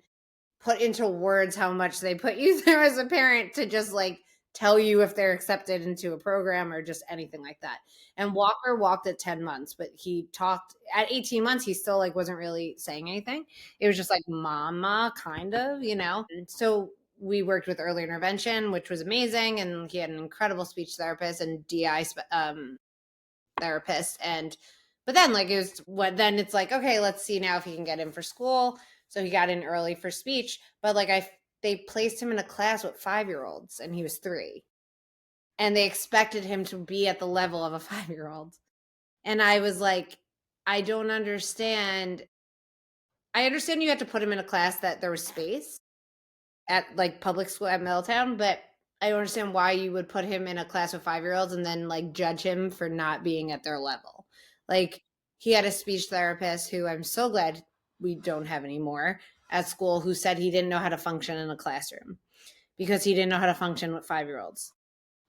put into words how much they put you through as a parent to just like tell you if they're accepted into a program or just anything like that. And Walker walked at 10 months, but he talked at 18 months, he still like wasn't really saying anything. It was just like mama kind of. And so we worked with early intervention, which was amazing. And he had an incredible speech therapist and therapist. But then like it was what then it's like, okay, let's see now if he can get in for school. So he got in early for speech, but like they placed him in a class with 5-year-olds and he was 3. And they expected him to be at the level of a 5-year-old. And I was like, I don't understand. I understand you had to put him in a class that there was space at like public school at Middletown, but I don't understand why you would put him in a class with 5-year-olds and then like judge him for not being at their level. Like he had a speech therapist who I'm so glad we don't have anymore at school who said he didn't know how to function in a classroom because he didn't know how to function with 5-year-olds.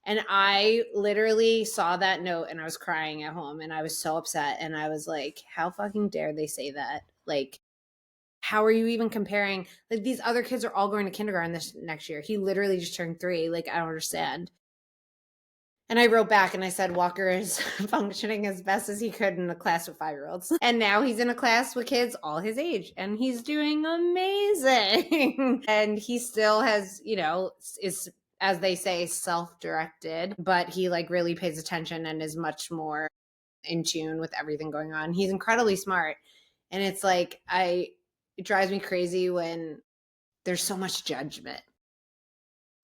And I literally saw that note and I was crying at home and I was so upset and I was like, how fucking dare they say that? Like how are you even comparing? Like these other kids are all going to kindergarten this next year. He literally just turned 3. Like I don't understand. And I wrote back and I said Walker is functioning as best as he could in a class with 5-year-olds. And now he's in a class with kids all his age and he's doing amazing. And he still has, is as they say self-directed, but he like really pays attention and is much more in tune with everything going on. He's incredibly smart. And it's like it drives me crazy when there's so much judgment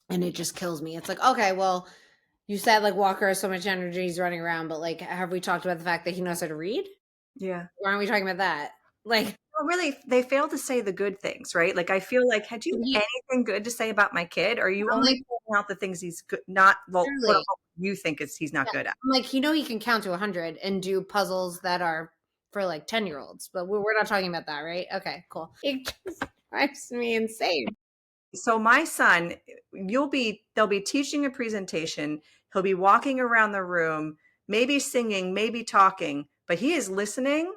and it just kills me. It's like, okay, well, you said like Walker has so much energy, he's running around, but like, have we talked about the fact that he knows how to read? Yeah. Why aren't we talking about that? Like, Well, really, they fail to say the good things, right? Like I feel like, had you he anything good to say about my kid? Or are you I'm only like, pointing out the things he's good, not well, quote clearly, unquote, you think he's not yeah. good at? I'm like, he can count to 100 and do puzzles that are for like 10-year-olds, but we're not talking about that, right? Okay, cool. It just drives me insane. So my son, they'll be teaching a presentation. He'll be walking around the room, maybe singing, maybe talking, but he is listening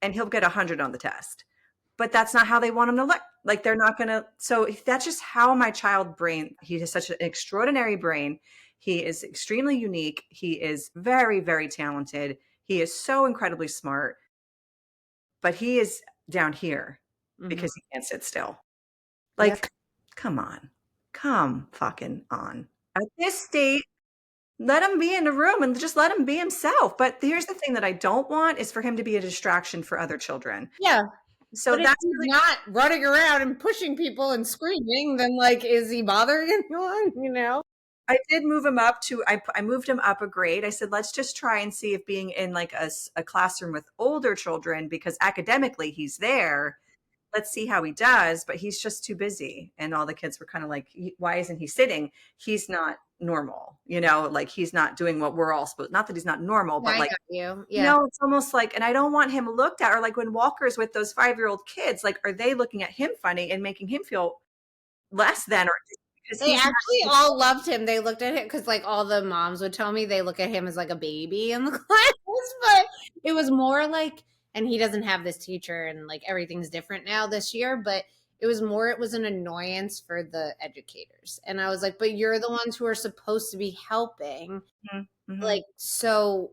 and he'll get 100 on the test. But that's not how they want him to look. Like they're not going to. So that's just how my child brain, he has such an extraordinary brain. He is extremely unique. He is very, very talented. He is so incredibly smart, but he is down here Mhm. because he can't sit still. Yep. Like, come on. Come fucking on. At this state, let him be in a room and just let him be himself. But here's the thing that I don't want is for him to be a distraction for other children. Yeah. So But if that's he's really, not running around and pushing people and screaming, then like, is he bothering anyone? I did move him up to, I moved him up a grade. I said, let's just try and see if being in like a classroom with older children, because academically he's there, let's see how he does, but he's just too busy. And all the kids were kind of like, why isn't he sitting? He's not normal, like he's not doing what we're all supposed, not that he's not normal, Yeah, but I like, got you. Yeah. it's almost like, and I don't want him looked at, or like when Walker's with those 5-year-old kids, like, are they looking at him funny and making him feel less than, or because They he's not actually all loved him. They looked at him because, like, all the moms would tell me they look at him as like a baby in the class, but it was more like, and he doesn't have this teacher, and like everything's different now this year, but it was more, it was an annoyance for the educators. And I was like, but you're the ones who are supposed to be helping. Mhm. Like, so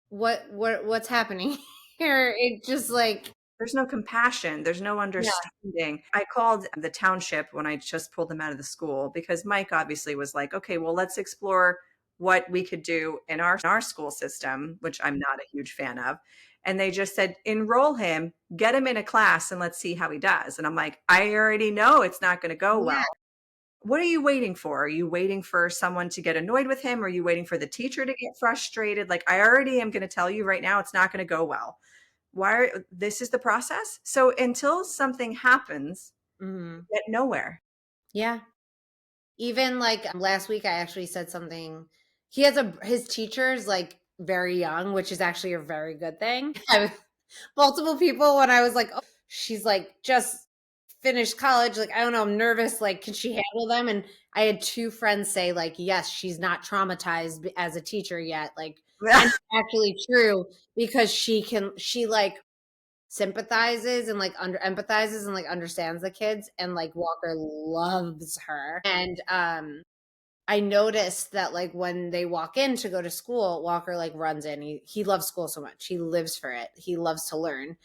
what's happening here? It just like, There's no compassion. There's no yeah, understanding. I called the township when I just pulled them out of the school because Mike obviously was like, okay, well, let's explore what we could do in our school system, which I'm not a huge fan of. And they just said, enroll him, get him in a class, and let's see how he does. And I'm like, I already know it's not going to go yeah, well. What are you waiting for? Are you waiting for someone to get annoyed with him? Are you waiting for the teacher to get frustrated? Like, I already am going to tell you right now, it's not going to go well. This is the process? So until something happens, mhm, get nowhere. yeah. Even like last week, I actually said something. He has his teacher's like very young, which is actually a very good thing. Multiple people when I was like, oh, she's like just finished college. Like, I don't know, I'm nervous. Like, can she handle them? And I had two friends say, like, yes, she's not traumatized as a teacher yet. Like, and it's actually true because she like sympathizes and like under empathizes and like understands the kids, and like Walker loves her. And I noticed that like when they walk in to go to school, Walker like runs in. He loves school so much. He lives for it. He loves to learn.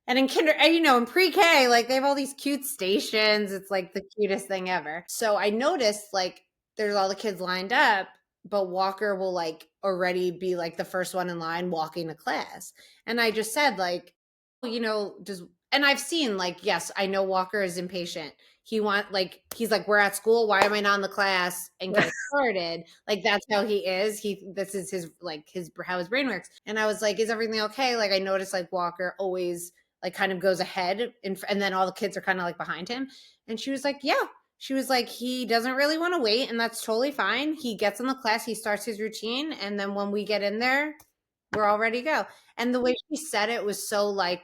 And in in pre-K, like they have all these cute stations. It's like the cutest thing ever. So I noticed like there's all the kids lined up, but Walker will like already be like the first one in line walking to class. And I just said like, does and I've seen like, yes, I know Walker is impatient. He's like, we're at school. Why am I not in the class and get started? Like that's how he is. This is his like his how his brain works. And I was like, is everything okay? Like I noticed like Walker always like kind of goes ahead and then all the kids are kind of like behind him. And she was like, yeah. She was like, he doesn't really want to wait, and that's totally fine. He gets in the class, he starts his routine, and then when we get in there, we're all ready to go. And the way she said it was so like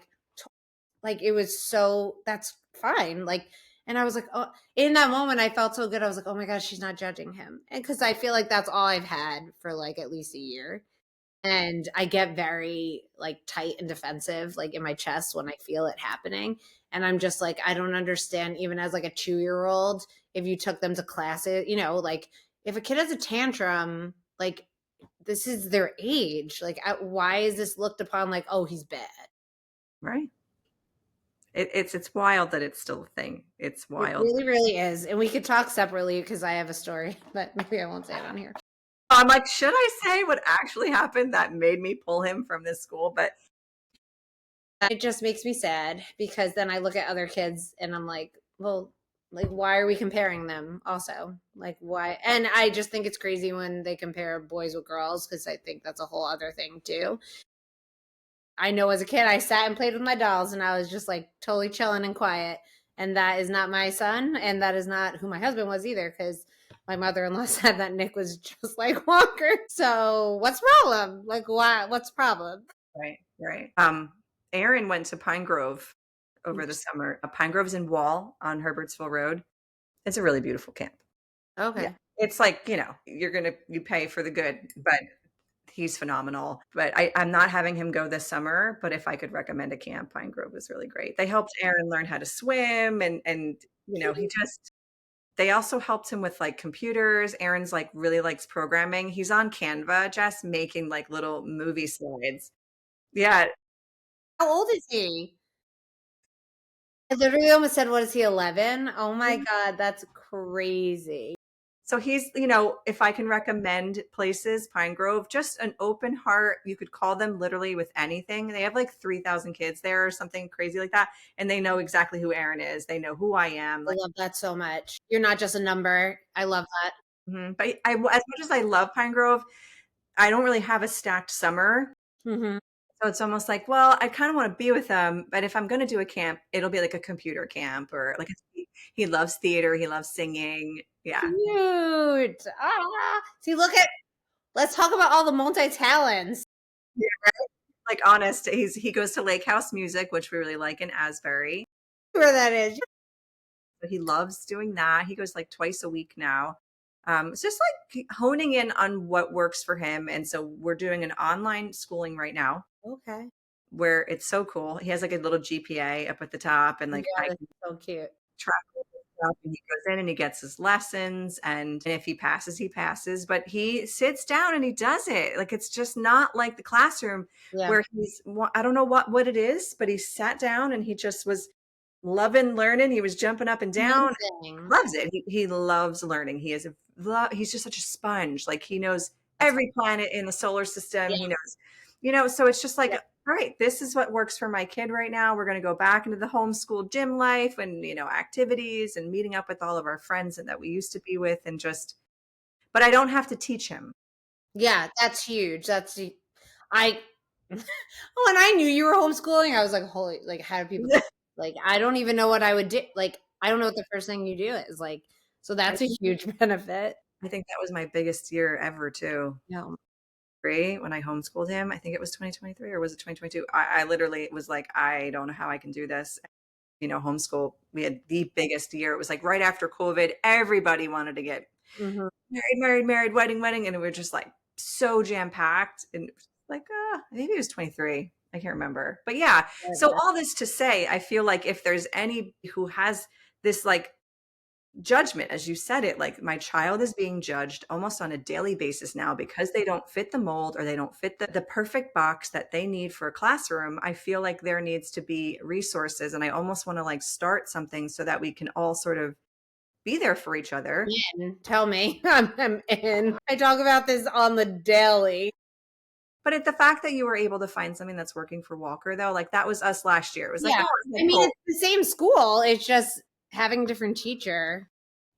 it was so that's fine. Like, and I was like, oh, in that moment, I felt so good. I was like, oh my gosh, she's not judging him. And because I feel like that's all I've had for like at least a year. And I get very like tight and defensive, like in my chest when I feel it happening. And I'm just like, I don't understand, even as like a 2-year old, if you took them to classes, like if a kid has a tantrum, like this is their age. Like, why is this looked upon like, oh, he's bad? Right. It's wild that it's still a thing. It's It wild. really, really is. And we could talk separately because I have a story, but maybe I won't say it on here. I'm like, should I say what actually happened that made me pull him from this school? But It just makes me sad because then I look at other kids and I'm like, well, like, why are we comparing them also? Like, why? And I just think it's crazy when they compare boys with girls because I think that's a whole other thing too. I know as a kid, I sat and played with my dolls and I was just like totally chilling and quiet. And that is not my son. And that is not who my husband was either because my mother in law said that Nick was just like Walker. So what's the problem? Like, why? What's the problem? right, right. Aaron went to Pine Grove over the summer. Pine Grove's in Wall on Herbertsville Road. It's a really beautiful camp. Yeah. Okay. It's like, you pay for the good, but he's phenomenal. But I'm not having him go this summer, but if I could recommend a camp, Pine Grove was really great. They helped Aaron learn how to swim and he just they also helped him with like computers. Aaron's like really likes programming. He's on Canva just making like little movie slides. Yeah. How old is he? I literally almost said, what is he, 11? Oh my God, that's crazy. So he's, if I can recommend places, Pine Grove, just an open heart. You could call them literally with anything. They have like 3,000 kids there or something crazy like that. And they know exactly who Aaron is. They know who I am. I Like, love that so much. You're not just a number. I love that. but as much as I love Pine Grove, I don't really have a stacked summer. Mhm. So it's almost like, well, I kind of want to be with them, but if I'm going to do a camp, it'll be like a computer camp or like he loves theater, he loves singing. Yeah. Cute. Ah. See, let's talk about all the multi-talents. Yeah, right? Like honest, he goes to Lake House Music, which we really like in Asbury. Where that is. So he loves doing that. He goes like twice a week now. It's just like honing in on what works for him. And so we're doing an online schooling right now Okay. where it's so cool. He has like a little GPA up at the top, and like I Yeah, that's can so cute. track all this stuff, and he goes in and he gets his lessons, and if he passes, he passes. But he sits down and he does it. Like it's just not like the classroom Yeah. where I don't know what it is, but he sat down and he just was loving learning. He was jumping up and down. Amazing. Loves it. He loves learning. He's just such a sponge. Like he knows That's every planet in the solar system. yeah. He knows, so it's just like, Yeah. all right, this is what works for my kid right now. We're going to go back into the homeschool gym life and, activities and meeting up with all of our friends that we used to be with and just, but I don't have to teach him. Yeah, that's huge. I when I knew you were homeschooling, I was like, holy, like, how do people, like, I don't even know what I would do. Like, I don't know what the first thing you do is. Like, so I that's a think, huge benefit. I think that was my biggest year ever too. Yeah. Great. When I homeschooled him, I think it was 2023 or was it 2022? I literally was like, I don't know how I can do this. Homeschool, we had the biggest year. It was like right after COVID, everybody wanted to get Mhm. married, wedding. And we were just like so jam packed. And like, maybe it was 23. I can't remember. But yeah. So all this to say, I feel like if there's any who has this like judgment, as you said it, like my child is being judged almost on a daily basis now because they don't fit the mold or they don't fit the perfect box that they need for a classroom. I feel like there needs to be resources, and I almost want to like start something so that we can all sort of be there for each other. Tell me. I'm in. I talk about this on the daily. But the fact that you were able to find something that's working for Walker, though, like that was us last year. It was like, Yeah. oh, I mean, cool. it's the same school. It's just having a different teacher,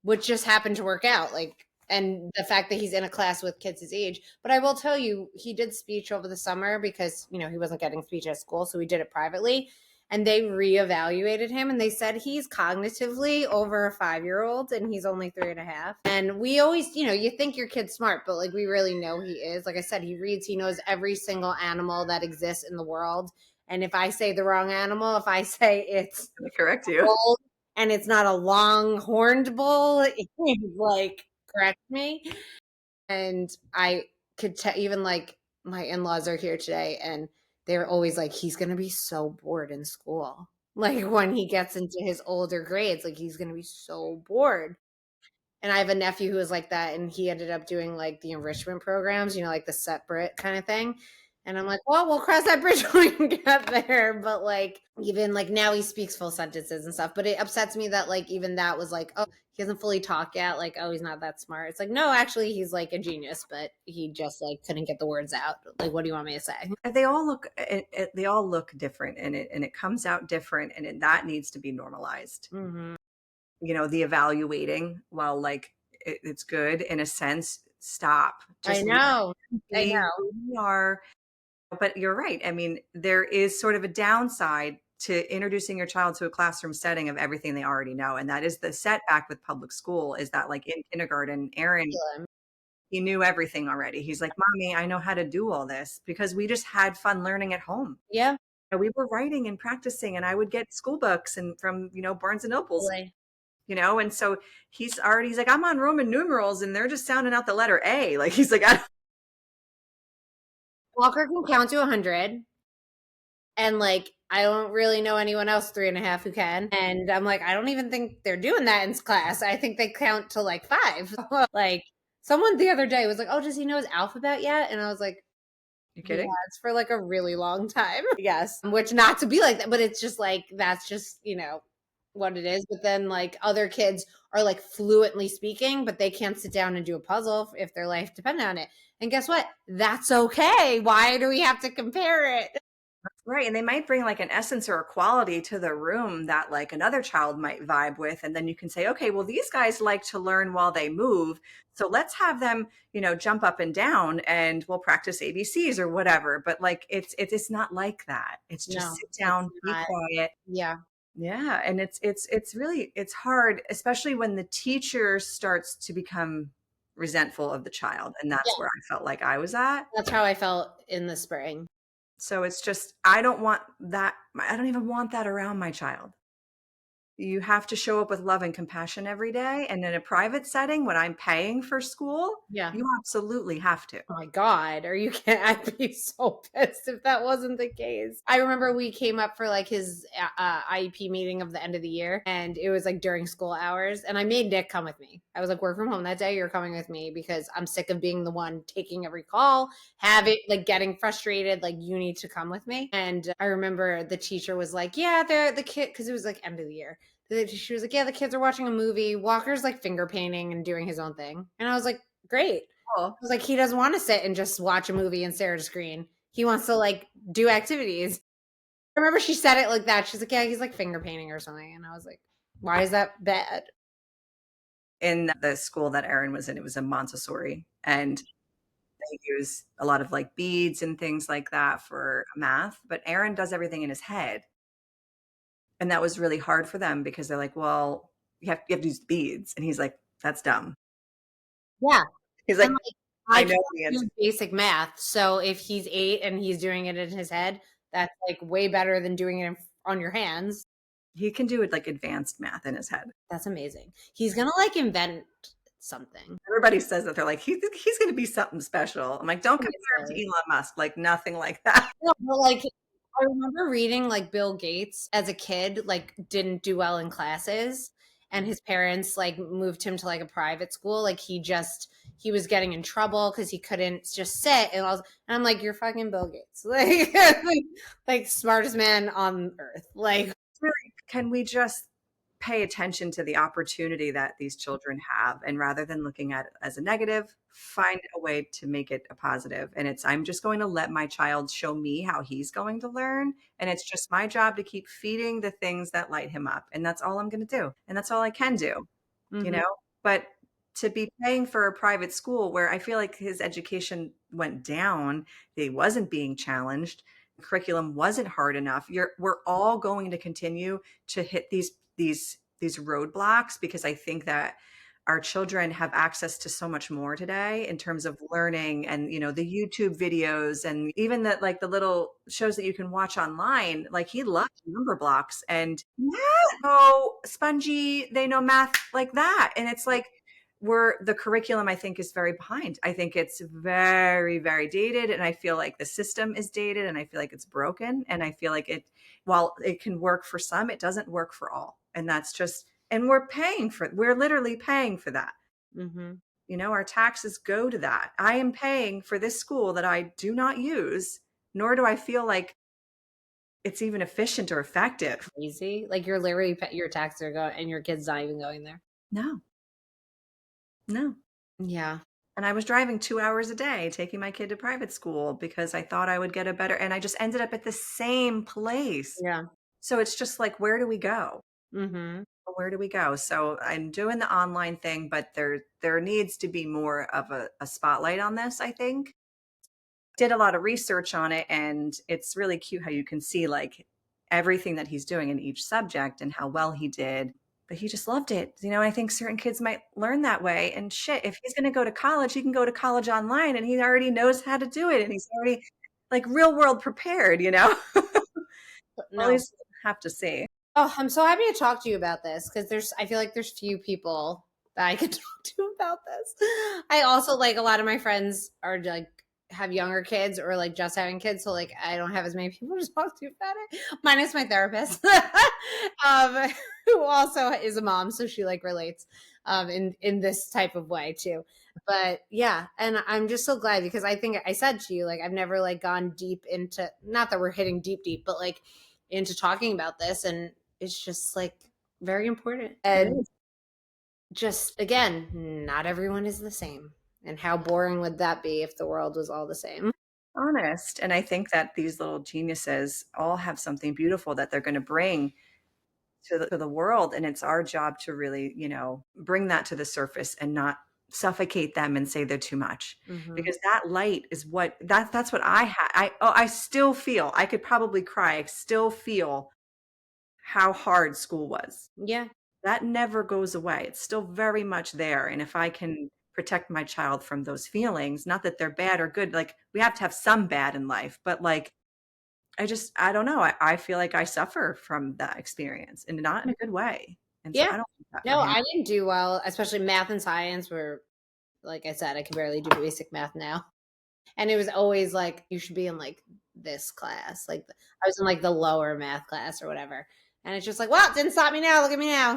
which just happened to work out. Like, and the fact that he's in a class with kids his age. But I will tell you, he did speech over the summer because, he wasn't getting speech at school. So we did it privately. And they reevaluated him and they said he's cognitively over a 5-year-old and he's only 3.5. And we always, you think your kid's smart, but like we really know he is. Like I said, he reads, he knows every single animal that exists in the world. And if I say the wrong animal, if I say it's Correct you. bull and it's not a long horned bull, like correct me. And I could tell, even like my in-laws are here today and they're always like, he's going to be so bored in school. Like when he gets into his older grades, like he's going to be so bored. And I have a nephew who is like that, and he ended up doing like the enrichment programs, like the separate kind of thing. And I'm like, well, we'll cross that bridge when we get there. But like, even like now he speaks full sentences and stuff. But it upsets me that like even that was like, oh, he hasn't fully talked yet. Like, oh, he's not that smart. It's like, no, actually, he's like a genius, but he just like couldn't get the words out. Like, what do you want me to say? They all look different, and it comes out different, and that needs to be normalized. Mm-hmm. The evaluating, while like it's good in a sense, stop. I know. I Be know. who we are. But you're right. I mean, there is sort of a downside to introducing your child to a classroom setting of everything they already know. And that is the setback with public school, is that like in kindergarten, Aaron, he knew everything already. He's like, Mommy, I know how to do all this because we just had fun learning at home. Yeah. We were writing and practicing, and I would get school books and from, Barnes and Nobles, Boy. and so he's like, I'm on Roman numerals and they're just sounding out the letter A. Like, he's like, Walker can count to 100. And like, I don't really know anyone else 3.5 who can. And I'm like, I don't even think they're doing that in class. I think they count to like 5. Like, someone the other day was like, oh, does he know his alphabet yet? And I was like, You kidding? yeah, it's for like a really long time. Yes. Which not to be like that, but it's just like, that's just, what it is. But then like other kids are like fluently speaking, but they can't sit down and do a puzzle if their life depended on it. And guess what? That's okay. Why do we have to compare it? Right, and they might bring, like, an essence or a quality to the room that, like, another child might vibe with, and then you can say, "Okay, well, these guys like to learn while they move, so let's have them, jump up and down, and we'll practice ABCs or whatever," but, like, it's not like that. It's just No, sit it's down, be not. quiet. Yeah. Yeah, and it's really it's hard, especially when the teacher starts to become resentful of the child, and Yeah. that's where I felt like I was at. That's how I felt in the spring. So it's just I don't want that I don't even want that around my child. You have to show up with love and compassion every day, and in a private setting, when I'm paying for school, Yeah. you absolutely have to. Oh my God, are you kidding? I'd be so pissed if that wasn't the case. I remember we came up for like his IEP meeting of the end of the year, and it was like during school hours. And I made Nick come with me. I was like, work from home that day, you're coming with me because I'm sick of being the one taking every call, have it like getting frustrated. Like, you need to come with me. And I remember the teacher was like, yeah, the kid, because it was like end of the year. She was like, yeah, the kids are watching a movie. Walker's like finger painting and doing his own thing. And I was like, great. Cool. I was like, he doesn't want to sit and just watch a movie and stare at a screen. He wants to like do activities. I remember she said it like that. She's like, yeah, he's like finger painting or something. And I was like, why is that bad? In the school that Erin was in, it was a Montessori, and they use a lot of, like, beads and things like that for math, but Aaron does everything in his head. And that was really hard for them because they're like, "Well, you have to use beads." And he's like, "That's dumb." Yeah. He's And like, like, I "I can't know the answer." do basic math. So if he's 8 and he's doing it in his head, that's like way better than doing it on your hands. He can do it like advanced math in his head. That's amazing. He's going to like invent something. Everybody says that. They're like, "He's gonna be something special." I'm like, "Don't compare him to Elon Musk, like, nothing like that." No, but, like, I remember reading, like, Bill Gates as a kid, like, didn't do well in classes, and his parents, like, moved him to, like, a private school, like, he was getting in trouble because he couldn't just sit, and I'm like, "You're fucking Bill Gates." Like, smartest man on earth, like Really, can we just pay attention to the opportunity that these children have, and rather than looking at it as a negative, find a way to make it a positive. And it's I'm just going to let my child show me how he's going to learn, and it's just my job to keep feeding the things that light him up, and that's all I'm going to do, and that's all I can do, you Mhm, know? But to be paying for a private school where I feel like his education went down, he wasn't being challenged, the curriculum wasn't hard enough. We're all going to continue to hit these roadblocks because I think that our children have access to so much more today in terms of learning, and the YouTube videos, and even the little shows that you can watch online. Like, he loves number blocks, and yeah, so spongy, they know math like that, and it's like the curriculum, I think, is very behind. I think it's very, very dated, and I feel like the system is dated, and I feel like it's broken, and I feel like while it can work for some, it doesn't work for all. And that's just and we're literally paying for that. mhm. Our taxes go to that. I am paying for this school that I do not use, nor do I feel like it's even efficient or effective. Crazy, like, you're literally your taxes are going and your kid's not even going there. No, no. Yeah, And I was driving 2 hours a day taking my kid to private school because I thought I would get a better, and I just ended up at the same place. yeah, So it's just like, where do we go? mhm. Where do we go? So I'm doing the online thing, but there needs to be more of a spotlight on this, I think. Did a lot of research on it, and it's really cute how you can see, like, everything that he's doing in each subject and how well he did. But he just loved it. I think certain kids might learn that way. And shit, if he's gonna go to college, he can go to college online, and he already knows how to do it, and he's already, like, real world prepared. No. Always have to see. Oh, I'm so happy to talk to you about this because I feel like there's few people that I could talk to about this. I also like a lot of my friends are like have younger kids or like just having kids, so like I don't have as many people to talk to about it. Minus my therapist, um, who also is a mom, so she like relates in this type of way too. But yeah, and I'm just so glad because I think I said to you like I've never like gone deep into, not that we're hitting deep, but like into talking about this, and it's just like very important. It And is. just again, not everyone is the same. And how boring would that be if the world was all the same? honest. And I think that these little geniuses all have something beautiful that they're going to bring to the world. And it's our job to really, bring that to the surface and not suffocate them and say they're too much. Mm-hmm. Because that light is that's what I had. I still feel, I could probably cry. I still feel how hard school was. Yeah. That never goes away. It's still very much there. And if I can protect my child from those feelings, not that they're bad or good, like we have to have some bad in life, but like I don't know. I feel like I suffer from that experience and not in a good way. And so Yeah. I don't want that for No, him. I didn't do well, especially math and science where, like I said, I can barely do basic math now. And it was always like, you should be in like this class. Like I was in like the lower math class or whatever. And it's just like, well, it didn't stop me now. Look at me now.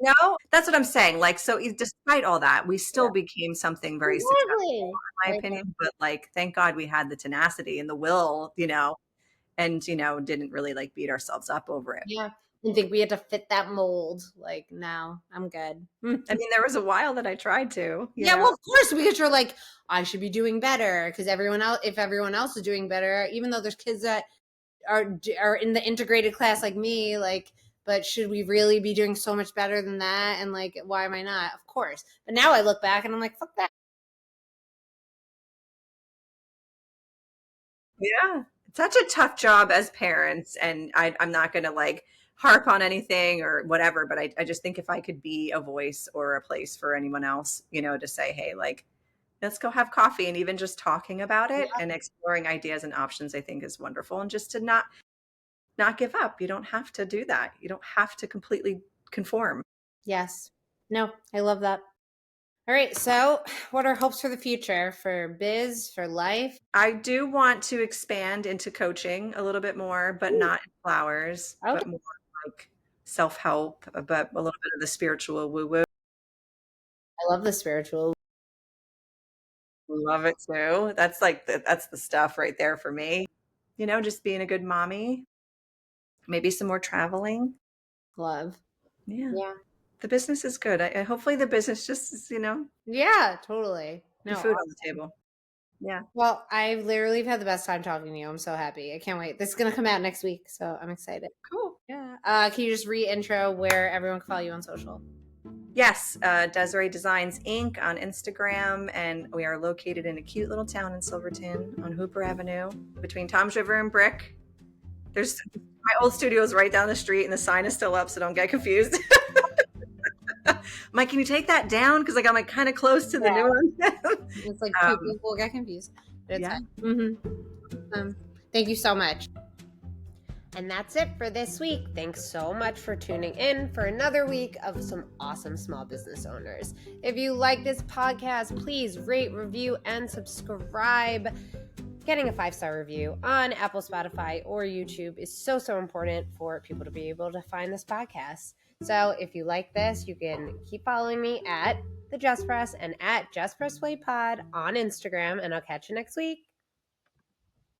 No, that's what I'm saying. Like, so despite all that, we still Yeah. became something very successful, Exactly. in my opinion. But like, thank God we had the tenacity and the will, and didn't really like beat ourselves up over it. Yeah. And think we had to fit that mold. Like, no, I'm good. I mean, there was a while that I tried to, Yeah, well, of course, because you're like, I should be doing better. Because if everyone else is doing better, even though there's kids that are in the integrated class like me, like, but should we really be doing so much better than that? And like, why am I not? Of course. But now I look back and I'm like, fuck that. Yeah. It's such a tough job as parents. And I'm not going to like harp on anything or whatever, but I just think if I could be a voice or a place for anyone else, to say, hey, like, let's go have coffee, and even just talking about it Yeah. and exploring ideas and options, I think is wonderful. And just to not give up. You don't have to do that. You don't have to completely conform. Yes. No, I love that. All right. So, what are hopes for the future for biz, for life? I do want to expand into coaching a little bit more, but Ooh. not in flowers, Okay. but more like self-help, but a little bit of the spiritual woo-woo. I love the spiritual. Love it too. That's like that's the stuff right there for me. Just being a good mommy, maybe some more traveling. Love. Yeah. Yeah. The business is good. Hopefully the business just is, Yeah, totally. the No. food on the table. Yeah. Well, I literally have had the best time talking to you. I'm so happy. I can't wait. This is going to come out next week, so I'm excited. Cool. Yeah. Can you just re-intro where everyone can follow you on social? Yes, Desiree Designs Inc. on Instagram, and we are located in a cute little town in Silverton on Hooper Avenue between Tom's River and Brick. There's my old studio is right down the street, and the sign is still up, so don't get confused. Mike, can you take that down? Because like I'm like kind of close to the new one. It's like people will get confused. But it's Yeah. fine. Thank you so much. And that's it for this week. Thanks so much for tuning in for another week of some awesome small business owners. If you like this podcast, please rate, review, and subscribe. Getting a 5-star review on Apple, Spotify, or YouTube is so important for people to be able to find this podcast. So if you like this, you can keep following me at the Just Press and at Just Press Play Pod on Instagram, and I'll catch you next week.